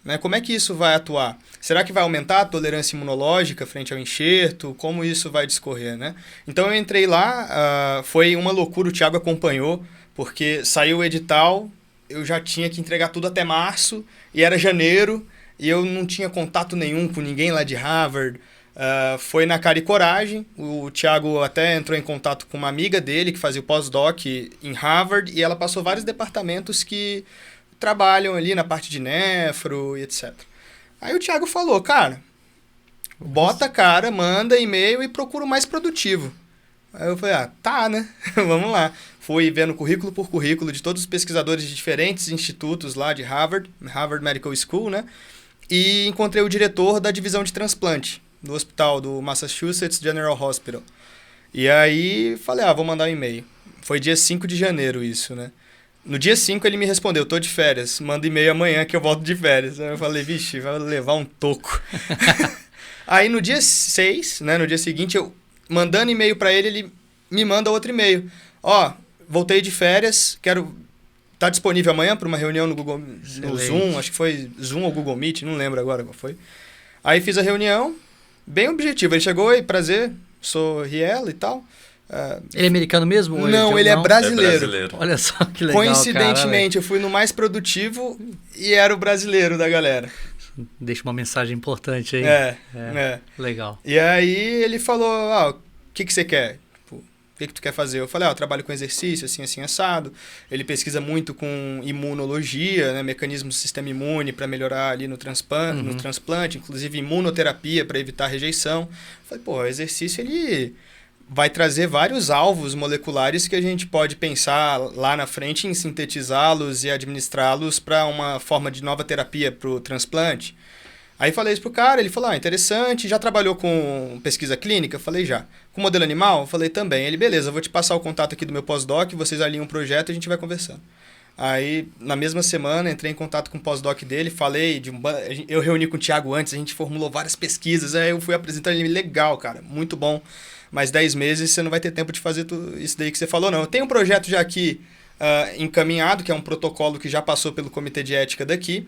C: Né? Como é que isso vai atuar? Será que vai aumentar a tolerância imunológica frente ao enxerto? Como isso vai discorrer? Né? Então eu entrei lá, foi uma loucura, o Thiago acompanhou, porque saiu o edital, eu já tinha que entregar tudo até março, e era janeiro, e eu não tinha contato nenhum com ninguém lá de Harvard. Foi na cara e coragem. O Thiago até entrou em contato com uma amiga dele que fazia o pós-doc em Harvard, e ela passou vários departamentos que trabalham ali na parte de nefro e etc. Aí o Thiago falou, cara, bota a cara, manda e-mail e procura o mais produtivo. Aí eu falei, tá, né? Vamos lá. Fui vendo currículo por currículo de todos os pesquisadores de diferentes institutos lá de Harvard Medical School, né? E encontrei o diretor da divisão de transplante do hospital do Massachusetts General Hospital. E aí falei, vou mandar um e-mail. Foi dia 5 de janeiro isso, né? No dia 5 ele me respondeu, tô de férias, manda e-mail amanhã que eu volto de férias. Aí eu falei, vixe, vai levar um toco. Aí no dia 6, né, no dia seguinte, eu mandando e-mail para ele, ele me manda outro e-mail. Voltei de férias, tá disponível amanhã para uma reunião no Zoom, acho que foi Zoom ou Google Meet, não lembro agora qual foi. Aí fiz a reunião, bem objetivo, ele chegou, oi, prazer, sou Riel e tal.
B: Ele é americano mesmo?
C: Não, ele é brasileiro.
B: Olha só que legal.
C: Coincidentemente, eu fui no mais produtivo e era o brasileiro da galera.
B: Deixa uma mensagem importante aí. Legal.
C: E aí ele falou, o que você quer? Tipo, o que tu quer fazer? Eu falei, eu trabalho com exercício, assim, assado. Ele pesquisa muito com imunologia, né, mecanismos do sistema imune para melhorar ali no transplante, inclusive imunoterapia para evitar rejeição. Eu falei, o exercício ele vai trazer vários alvos moleculares que a gente pode pensar lá na frente em sintetizá-los e administrá-los para uma forma de nova terapia para o transplante. Aí falei isso pro cara, ele falou, interessante, já trabalhou com pesquisa clínica? Eu falei, já. Com modelo animal? Eu falei, também. Ele, beleza, eu vou te passar o contato aqui do meu pós-doc, vocês alinham um projeto e a gente vai conversando. Aí, na mesma semana, entrei em contato com o pós-doc dele, falei, eu reuni com o Thiago antes, a gente formulou várias pesquisas, aí eu fui apresentar ele, legal, cara, muito bom, mas 10 meses você não vai ter tempo de fazer tudo isso daí que você falou, não. Eu tenho um projeto já aqui encaminhado, que é um protocolo que já passou pelo comitê de ética daqui,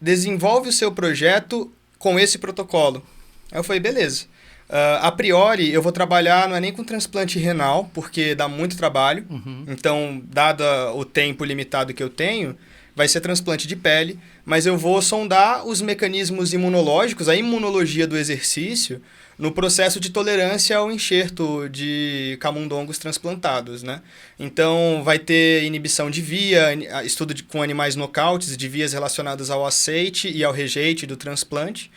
C: desenvolve o seu projeto com esse protocolo. Aí eu falei, beleza. A priori, eu vou trabalhar, não é nem com transplante renal, porque dá muito trabalho. Então, dado o tempo limitado que eu tenho, vai ser transplante de pele, mas eu vou sondar os mecanismos imunológicos, a imunologia do exercício, no processo de tolerância ao enxerto de camundongos transplantados, né? Então, vai ter inibição de via, estudo com animais nocautes, de vias relacionadas ao aceite e ao rejeite do transplante.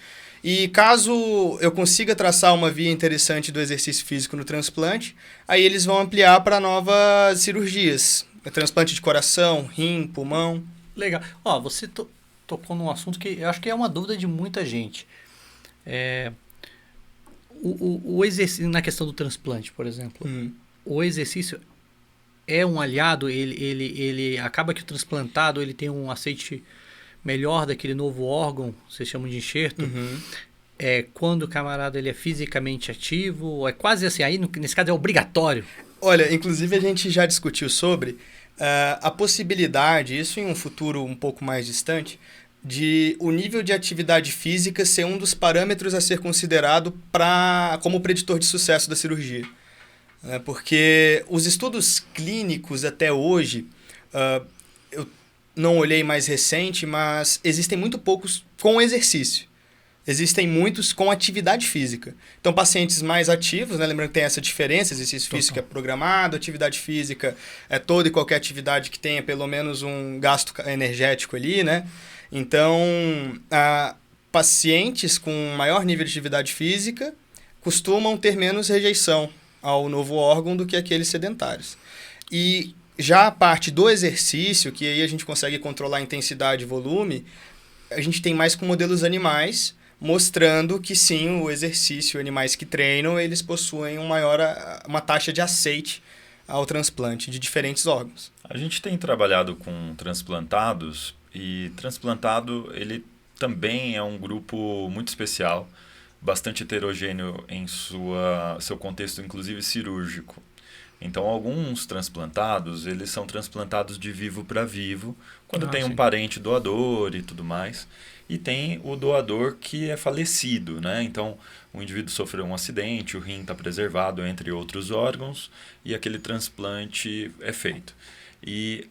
C: E caso eu consiga traçar uma via interessante do exercício físico no transplante, aí eles vão ampliar para novas cirurgias. Transplante de coração, rim, pulmão.
B: Legal. Ó, você tocou num assunto que eu acho que é uma dúvida de muita gente. O exercício, na questão do transplante, por exemplo, o exercício é um aliado, ele acaba que o transplantado ele tem um aceite melhor daquele novo órgão, vocês chamam de enxerto, quando o camarada ele é fisicamente ativo, é quase assim, aí nesse caso é obrigatório.
C: Olha, inclusive a gente já discutiu sobre a possibilidade, isso em um futuro um pouco mais distante, de o nível de atividade física ser um dos parâmetros a ser considerado como preditor de sucesso da cirurgia. Porque os estudos clínicos até hoje, eu não olhei mais recente, mas existem muito poucos com exercício. Existem muitos com atividade física. Então, pacientes mais ativos, né? Lembrando que tem essa diferença, exercício físico é programado, atividade física é toda e qualquer atividade que tenha pelo menos um gasto energético ali, né? Então, pacientes com maior nível de atividade física costumam ter menos rejeição ao novo órgão do que aqueles sedentários. E já a parte do exercício, que aí a gente consegue controlar a intensidade e volume, a gente tem mais com modelos animais, mostrando que sim, o exercício, animais que treinam, eles possuem uma taxa de aceite ao transplante de diferentes órgãos.
D: A gente tem trabalhado com transplantados, e transplantado ele também é um grupo muito especial, bastante heterogêneo em seu contexto, inclusive cirúrgico. Então, alguns transplantados, eles são transplantados de vivo para vivo, quando tem um parente doador e tudo mais. E tem o doador que é falecido, né? Então, o indivíduo sofreu um acidente, o rim está preservado, entre outros órgãos, e aquele transplante é feito. E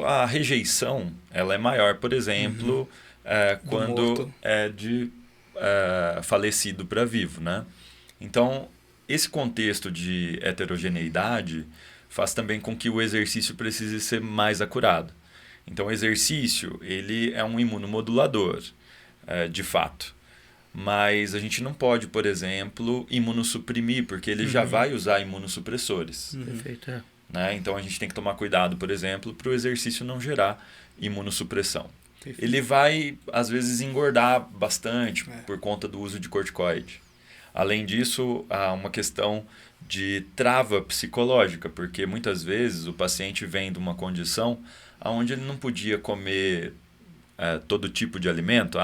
D: a rejeição, ela é maior, por exemplo, quando é de falecido para vivo, né? Então, esse contexto de heterogeneidade faz também com que o exercício precise ser mais acurado. Então, o exercício ele é um imunomodulador, de fato. Mas a gente não pode, por exemplo, imunossuprimir, porque ele já vai usar imunossupressores.
B: Perfeito,
D: né? Então, a gente tem que tomar cuidado, por exemplo, para o exercício não gerar imunossupressão. Perfeito. Ele vai, às vezes, engordar bastante por conta do uso de corticoide. Além disso, há uma questão de trava psicológica, porque muitas vezes o paciente vem de uma condição onde ele não podia comer todo tipo de alimento.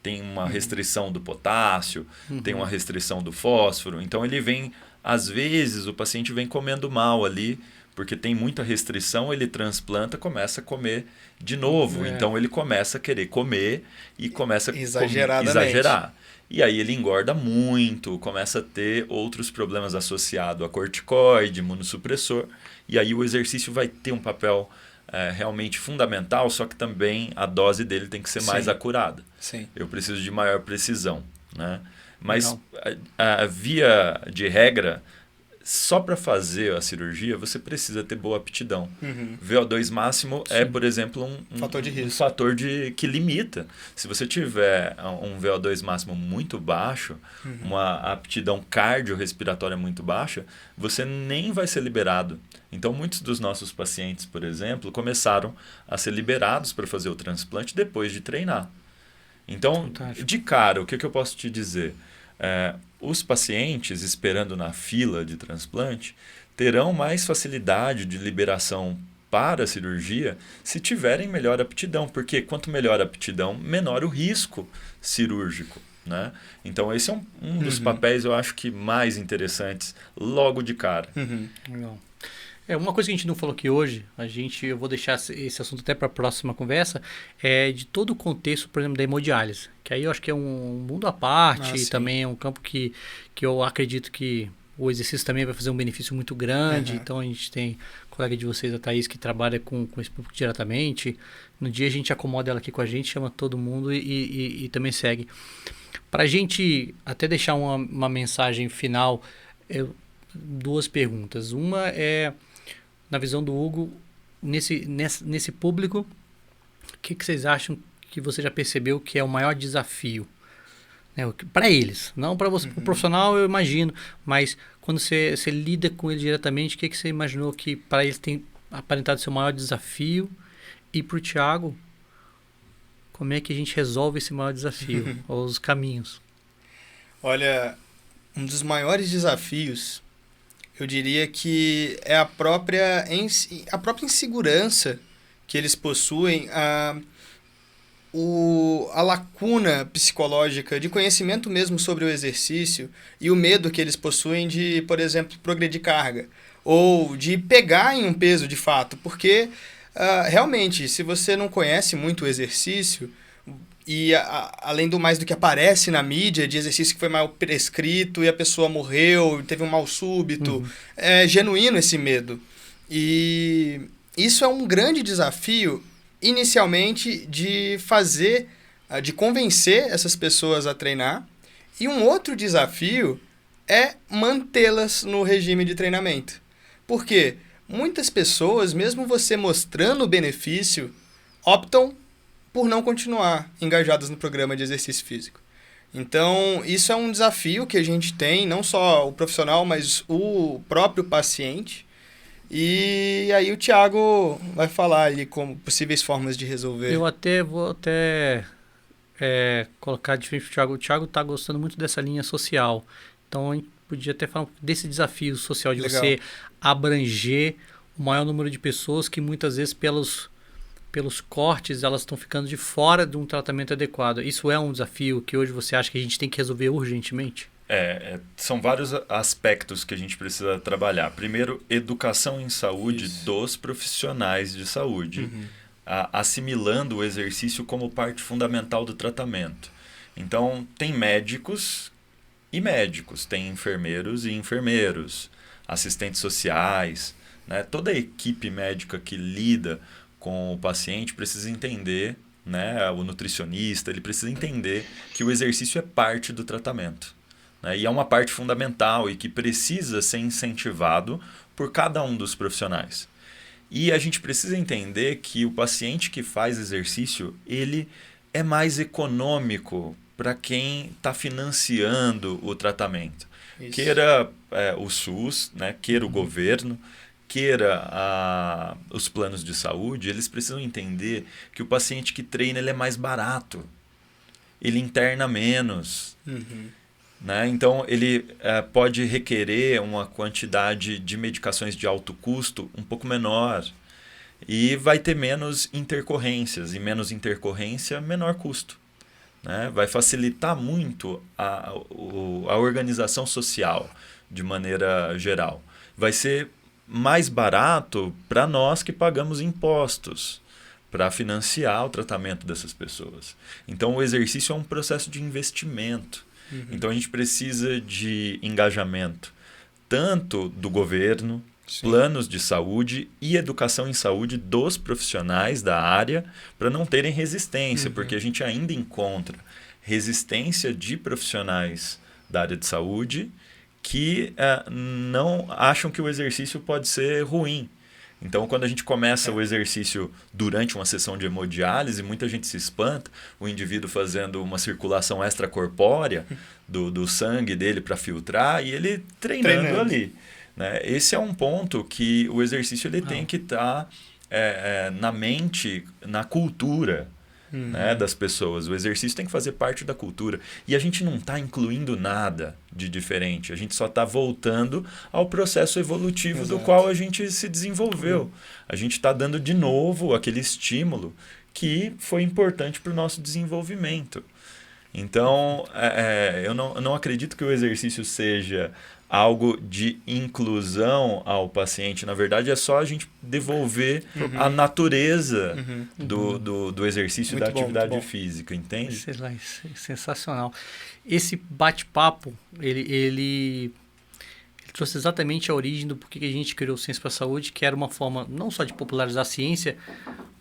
D: Tem uma restrição do potássio, tem uma restrição do fósforo. Então, ele vem, às vezes, o paciente vem comendo mal ali, porque tem muita restrição, ele transplanta, começa a comer de novo. Então, ele começa a querer comer e começa a exagerar. E aí ele engorda muito, começa a ter outros problemas associados a corticoide, imunossupressor. E aí o exercício vai ter um papel realmente fundamental, só que também a dose dele tem que ser mais acurada.
C: Sim.
D: Eu preciso de maior precisão, né? Mas a via de regra, só para fazer a cirurgia, você precisa ter boa aptidão. VO2 máximo é, por exemplo, um
C: fator de risco.
D: Um fator que limita. Se você tiver um VO2 máximo muito baixo, uma aptidão cardiorrespiratória muito baixa, você nem vai ser liberado. Então, muitos dos nossos pacientes, por exemplo, começaram a ser liberados para fazer o transplante depois de treinar. Então,
B: Fantástico.
D: de cara, o que eu posso te dizer? Os pacientes esperando na fila de transplante terão mais facilidade de liberação para a cirurgia se tiverem melhor aptidão, porque quanto melhor a aptidão, menor o risco cirúrgico. Né? Então, esse é um dos papéis, eu acho que mais interessantes logo de cara.
B: Legal. Uma coisa que a gente não falou aqui hoje, eu vou deixar esse assunto até para a próxima conversa, é de todo o contexto, por exemplo, da hemodiálise, que aí eu acho que é um mundo à parte, e também é um campo que eu acredito que o exercício também vai fazer um benefício muito grande. Então a gente tem colega de vocês, a Thaís, que trabalha com esse público diretamente. No dia a gente acomoda ela aqui com a gente, chama todo mundo e também segue. Para a gente até deixar uma mensagem final, duas perguntas. Uma é, na visão do Hugo, nesse público, o que vocês acham que você já percebeu que é o maior desafio? Para eles, não para você, o profissional eu imagino, mas quando você lida com ele diretamente, o que você imaginou que para eles tem aparentado ser o maior desafio? E para o Thiago, como é que a gente resolve esse maior desafio, ou os caminhos?
C: Olha, um dos maiores desafios, eu diria que é a própria insegurança que eles possuem, a lacuna psicológica de conhecimento mesmo sobre o exercício e o medo que eles possuem de, por exemplo, progredir carga ou de pegar em um peso de fato, porque realmente, se você não conhece muito o exercício e além do mais do que aparece na mídia de exercício que foi mal prescrito e a pessoa morreu, teve um mal súbito, é genuíno esse medo. E isso é um grande desafio inicialmente de convencer essas pessoas a treinar. E um outro desafio é mantê-las no regime de treinamento. Por quê? Muitas pessoas, mesmo você mostrando o benefício, optam por não continuar engajadas no programa de exercício físico. Então, isso é um desafio que a gente tem, não só o profissional, mas o próprio paciente. E aí o Thiago vai falar ali como possíveis formas de resolver.
B: Eu vou colocar de frente para o Thiago. O Thiago está gostando muito dessa linha social. Então, a gente podia até falar desse desafio social de
C: Legal.
B: Você abranger o maior número de pessoas que muitas vezes pelos cortes elas estão ficando de fora de um tratamento adequado. Isso é um desafio que hoje você acha que a gente tem que resolver urgentemente?
D: São vários aspectos que a gente precisa trabalhar. Primeiro, educação em saúde dos profissionais de saúde, assimilando o exercício como parte fundamental do tratamento. Então, tem médicos e médicos, tem enfermeiros e enfermeiros, assistentes sociais, né? Toda a equipe médica que lida com o paciente precisa entender, né? O nutricionista, ele precisa entender que o exercício é parte do tratamento. E é uma parte fundamental e que precisa ser incentivado por cada um dos profissionais. E a gente precisa entender que o paciente que faz exercício, ele é mais econômico para quem está financiando o tratamento. Isso. Queira o SUS, né? Queira o governo, queira os planos de saúde, eles precisam entender que o paciente que treina ele é mais barato, ele interna menos. Né? Então, ele pode requerer uma quantidade de medicações de alto custo um pouco menor e vai ter menos intercorrências, e menos intercorrência, menor custo. Né? Vai facilitar muito a organização social de maneira geral. Vai ser mais barato para nós que pagamos impostos para financiar o tratamento dessas pessoas. Então, o exercício é um processo de investimento. Então, a gente precisa de engajamento, tanto do governo, planos de saúde e educação em saúde dos profissionais da área, para não terem resistência, porque a gente ainda encontra resistência de profissionais da área de saúde que não acham que o exercício pode ser ruim. Então, quando a gente começa o exercício durante uma sessão de hemodiálise, muita gente se espanta, o indivíduo fazendo uma circulação extracorpórea do sangue dele para filtrar e ele treinando ali. Né? Esse é um ponto que o exercício ele tem que estar na mente, na cultura. né, das pessoas. O exercício tem que fazer parte da cultura. E a gente não está incluindo nada de diferente. A gente só está voltando ao processo evolutivo do qual a gente se desenvolveu. A gente está dando de novo aquele estímulo que foi importante para o nosso desenvolvimento. Então, eu não acredito que o exercício seja algo de inclusão ao paciente. Na verdade, é só a gente devolver a natureza do exercício e da atividade física, entende?
B: Sensacional. Esse bate-papo, ele trouxe exatamente a origem do porquê que a gente criou Ciência para a Saúde, que era uma forma não só de popularizar a ciência,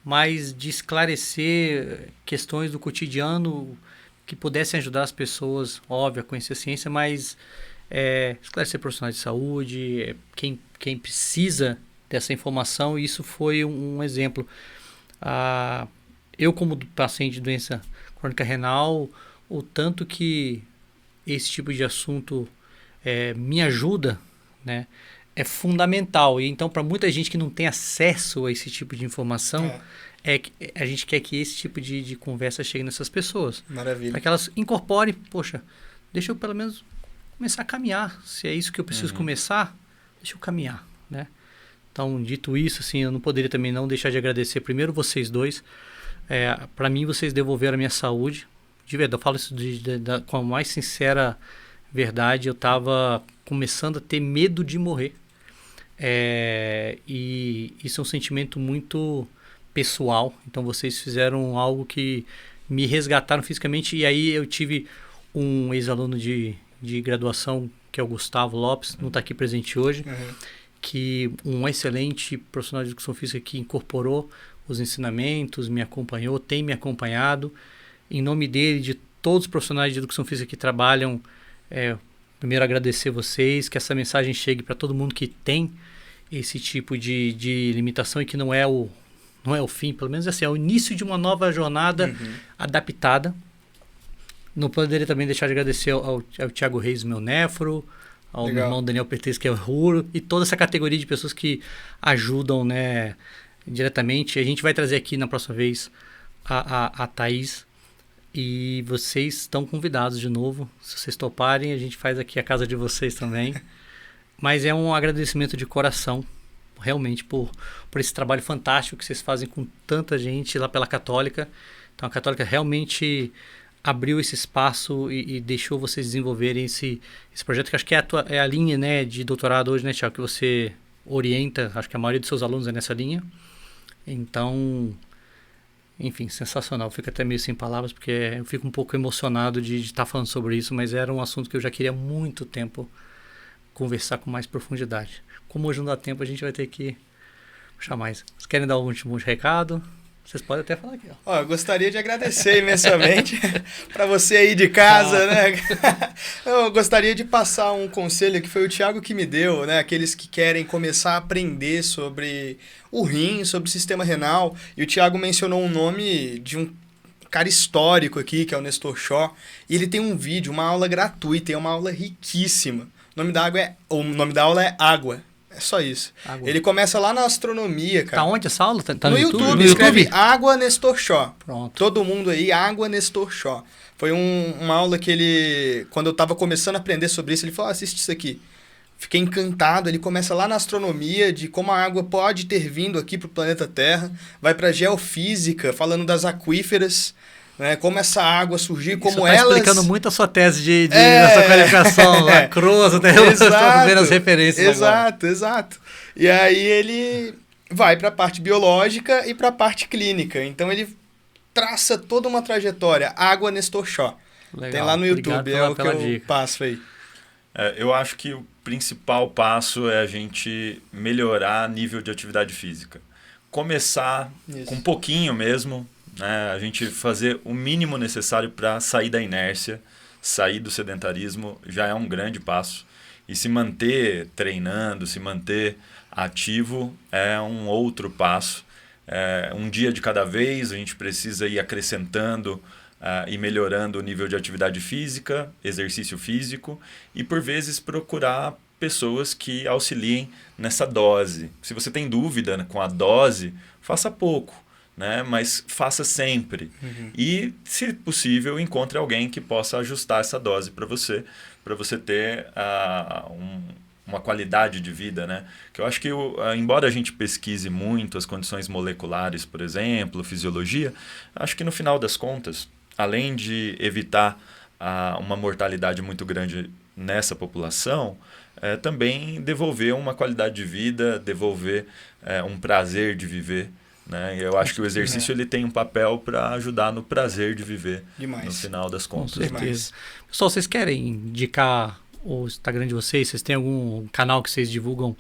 B: mas de esclarecer questões do cotidiano que pudessem ajudar as pessoas, óbvio, a conhecer a ciência, mas esclarecer profissionais de saúde, quem precisa dessa informação, e isso foi um exemplo. Eu, como paciente de doença crônica renal, o tanto que esse tipo de assunto me ajuda, né, é fundamental. E então, para muita gente que não tem acesso a esse tipo de informação, a gente quer que esse tipo de conversa chegue nessas pessoas.
C: Maravilha.
B: Para que elas incorporem, poxa, deixa eu pelo menos começar a caminhar. Se é isso que eu preciso começar, deixa eu caminhar, né? Então, dito isso, assim, eu não poderia também não deixar de agradecer primeiro vocês dois. Para mim, vocês devolveram a minha saúde. De verdade, eu falo isso com a mais sincera verdade. Eu estava começando a ter medo de morrer. E isso é um sentimento muito pessoal. Então, vocês fizeram algo que me resgataram fisicamente. E aí eu tive um ex-aluno de graduação, que é o Gustavo Lopes, não está aqui presente hoje, que um excelente profissional de educação física que incorporou os ensinamentos, me acompanhou, tem me acompanhado. Em nome dele, de todos os profissionais de educação física que trabalham, primeiro agradecer vocês, que essa mensagem chegue para todo mundo que tem esse tipo de limitação e que não é o fim, pelo menos assim, é o início de uma nova jornada adaptada. Não poderia também deixar de agradecer ao Thiago Reis, meu nefro, ao meu irmão Daniel Pertez, que é o Ruro, e toda essa categoria de pessoas que ajudam, né, diretamente. A gente vai trazer aqui na próxima vez a Thaís, e vocês estão convidados de novo. Se vocês toparem, a gente faz aqui a casa de vocês também. Mas é um agradecimento de coração, realmente, por esse trabalho fantástico que vocês fazem com tanta gente lá pela Católica. Então, a Católica realmente abriu esse espaço e deixou vocês desenvolverem esse projeto, que acho que é a linha, né, de doutorado hoje, né, Thiago, que você orienta. Acho que a maioria dos seus alunos é nessa linha. Então, enfim, sensacional. Fico até meio sem palavras, porque eu fico um pouco emocionado de estar falando sobre isso, mas era um assunto que eu já queria há muito tempo conversar com mais profundidade. Como hoje não dá tempo, a gente vai ter que puxar mais. Vocês querem dar um último recado? Vocês podem até falar aqui.
C: Eu gostaria de agradecer imensamente para você aí de casa, né? Eu gostaria de passar um conselho que foi o Thiago que me deu, né? Aqueles que querem começar a aprender sobre o rim, sobre o sistema renal. E o Thiago mencionou um nome de um cara histórico aqui, que é o Nestor Shaw. E ele tem um vídeo, uma aula gratuita, é uma aula riquíssima. O nome da aula é Água. É só isso. Água. Ele começa lá na astronomia, cara.
B: Tá onde essa aula? Tá
C: no YouTube? No escreve YouTube? Água Nestor Shaw.
B: Pronto.
C: Todo mundo aí, Água Nestor Shaw. Foi uma aula que ele... Quando eu tava começando a aprender sobre isso, ele falou, assiste isso aqui. Fiquei encantado. Ele começa lá na astronomia, de como a água pode ter vindo aqui pro planeta Terra. Vai pra geofísica, falando das aquíferas. Né, como essa água surgiu, como
B: elas... Você está explicando muito a sua tese dessa qualificação, a Cross, estou vendo as referências
C: Exato. E aí ele vai para a parte biológica e para a parte clínica. Então ele traça toda uma trajetória. Água Nestor Shaw. Legal. Tem lá no YouTube, é o que eu passo aí.
D: Eu acho que o principal passo é a gente melhorar nível de atividade física. Começar com um pouquinho mesmo, né? A gente fazer o mínimo necessário para sair da inércia, sair do sedentarismo, já é um grande passo. E se manter treinando, se manter ativo é um outro passo. Um dia de cada vez, a gente precisa ir acrescentando e melhorando o nível de atividade física, exercício físico, e por vezes procurar pessoas que auxiliem nessa dose. Se você tem dúvida com a dose, faça pouco. né? Mas faça sempre. E, se possível, encontre alguém que possa ajustar essa dose para você ter uma qualidade de vida, né? Que eu acho que, embora a gente pesquise muito as condições moleculares, por exemplo, fisiologia, acho que no final das contas, além de evitar uma mortalidade muito grande nessa população, também devolver uma qualidade de vida, devolver um prazer de viver, né? Eu acho que o exercício ele tem um papel para ajudar no prazer de viver.
C: Demais.
D: No final das contas.
B: Com certeza. Pessoal, vocês querem indicar o Instagram de vocês? Vocês têm algum canal que vocês divulgam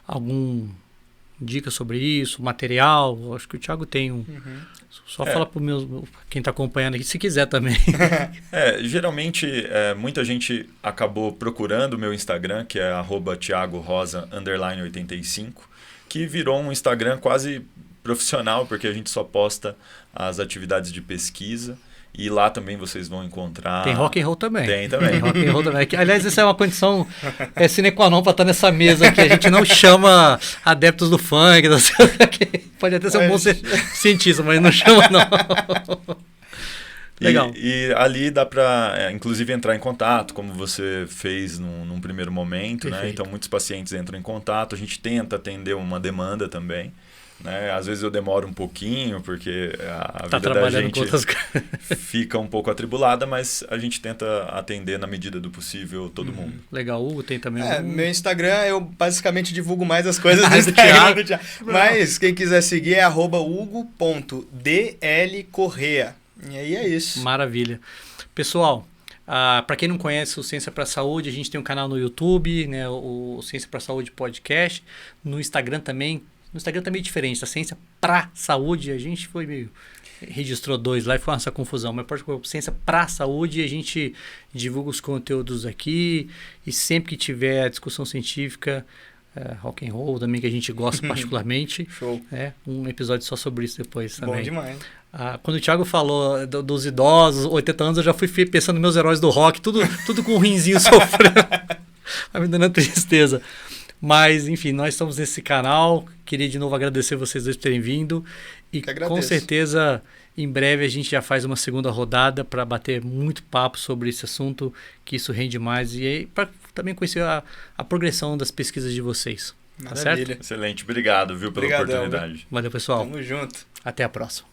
B: algum dica sobre isso, material? Eu acho que o Thiago tem um. Só fala para quem está acompanhando aqui, se quiser também.
D: Geralmente, muita gente acabou procurando o meu Instagram, que é @thiagorosa_85, que virou um Instagram quase profissional, porque a gente só posta as atividades de pesquisa. E lá também vocês vão encontrar...
B: Tem rock and roll também.
D: Tem também.
B: Tem rock and roll também. Aliás, isso é uma condição sine qua non para estar nessa mesa aqui. A gente não chama adeptos do funk. Pode até ser um bom cientista, mas não chama não. Legal.
D: E ali dá para, inclusive, entrar em contato, como você fez num primeiro momento. Né? Então, muitos pacientes entram em contato. A gente tenta atender uma demanda também. Né? Às vezes eu demoro um pouquinho, porque a vida da gente fica um pouco atribulada, mas a gente tenta atender na medida do possível todo mundo.
B: Legal, Hugo tem também
C: meu Instagram, eu basicamente divulgo mais as coisas do Instagram do Thiago. Mas quem quiser seguir é @hugo.dlcorrea. E aí é isso.
B: Maravilha. Pessoal, para quem não conhece o Ciência para a Saúde, a gente tem um canal no YouTube, né, o Ciência para a Saúde Podcast, no Instagram também. No Instagram também é diferente, a Ciência pra Saúde, a gente registrou 2 lá e foi essa confusão, mas pode pôr Ciência pra Saúde e a gente divulga os conteúdos aqui e sempre que tiver discussão científica, rock and roll também, que a gente gosta particularmente.
C: Show.
B: Um episódio só sobre isso depois também.
C: Bom demais.
B: Quando o Thiago falou dos idosos, 80 anos, eu já fui pensando nos meus heróis do rock, tudo com um rinzinho sofrendo, vai me dando tristeza. Mas, enfim, nós estamos nesse canal. Queria de novo agradecer vocês dois por terem vindo. E com certeza, em breve, a gente já faz uma segunda rodada para bater muito papo sobre esse assunto, que isso rende mais. E aí, para também conhecer a progressão das pesquisas de vocês. Tá certo?
D: Excelente. Obrigado, pela oportunidade.
B: Valeu, pessoal.
C: Tamo junto.
B: Até a próxima.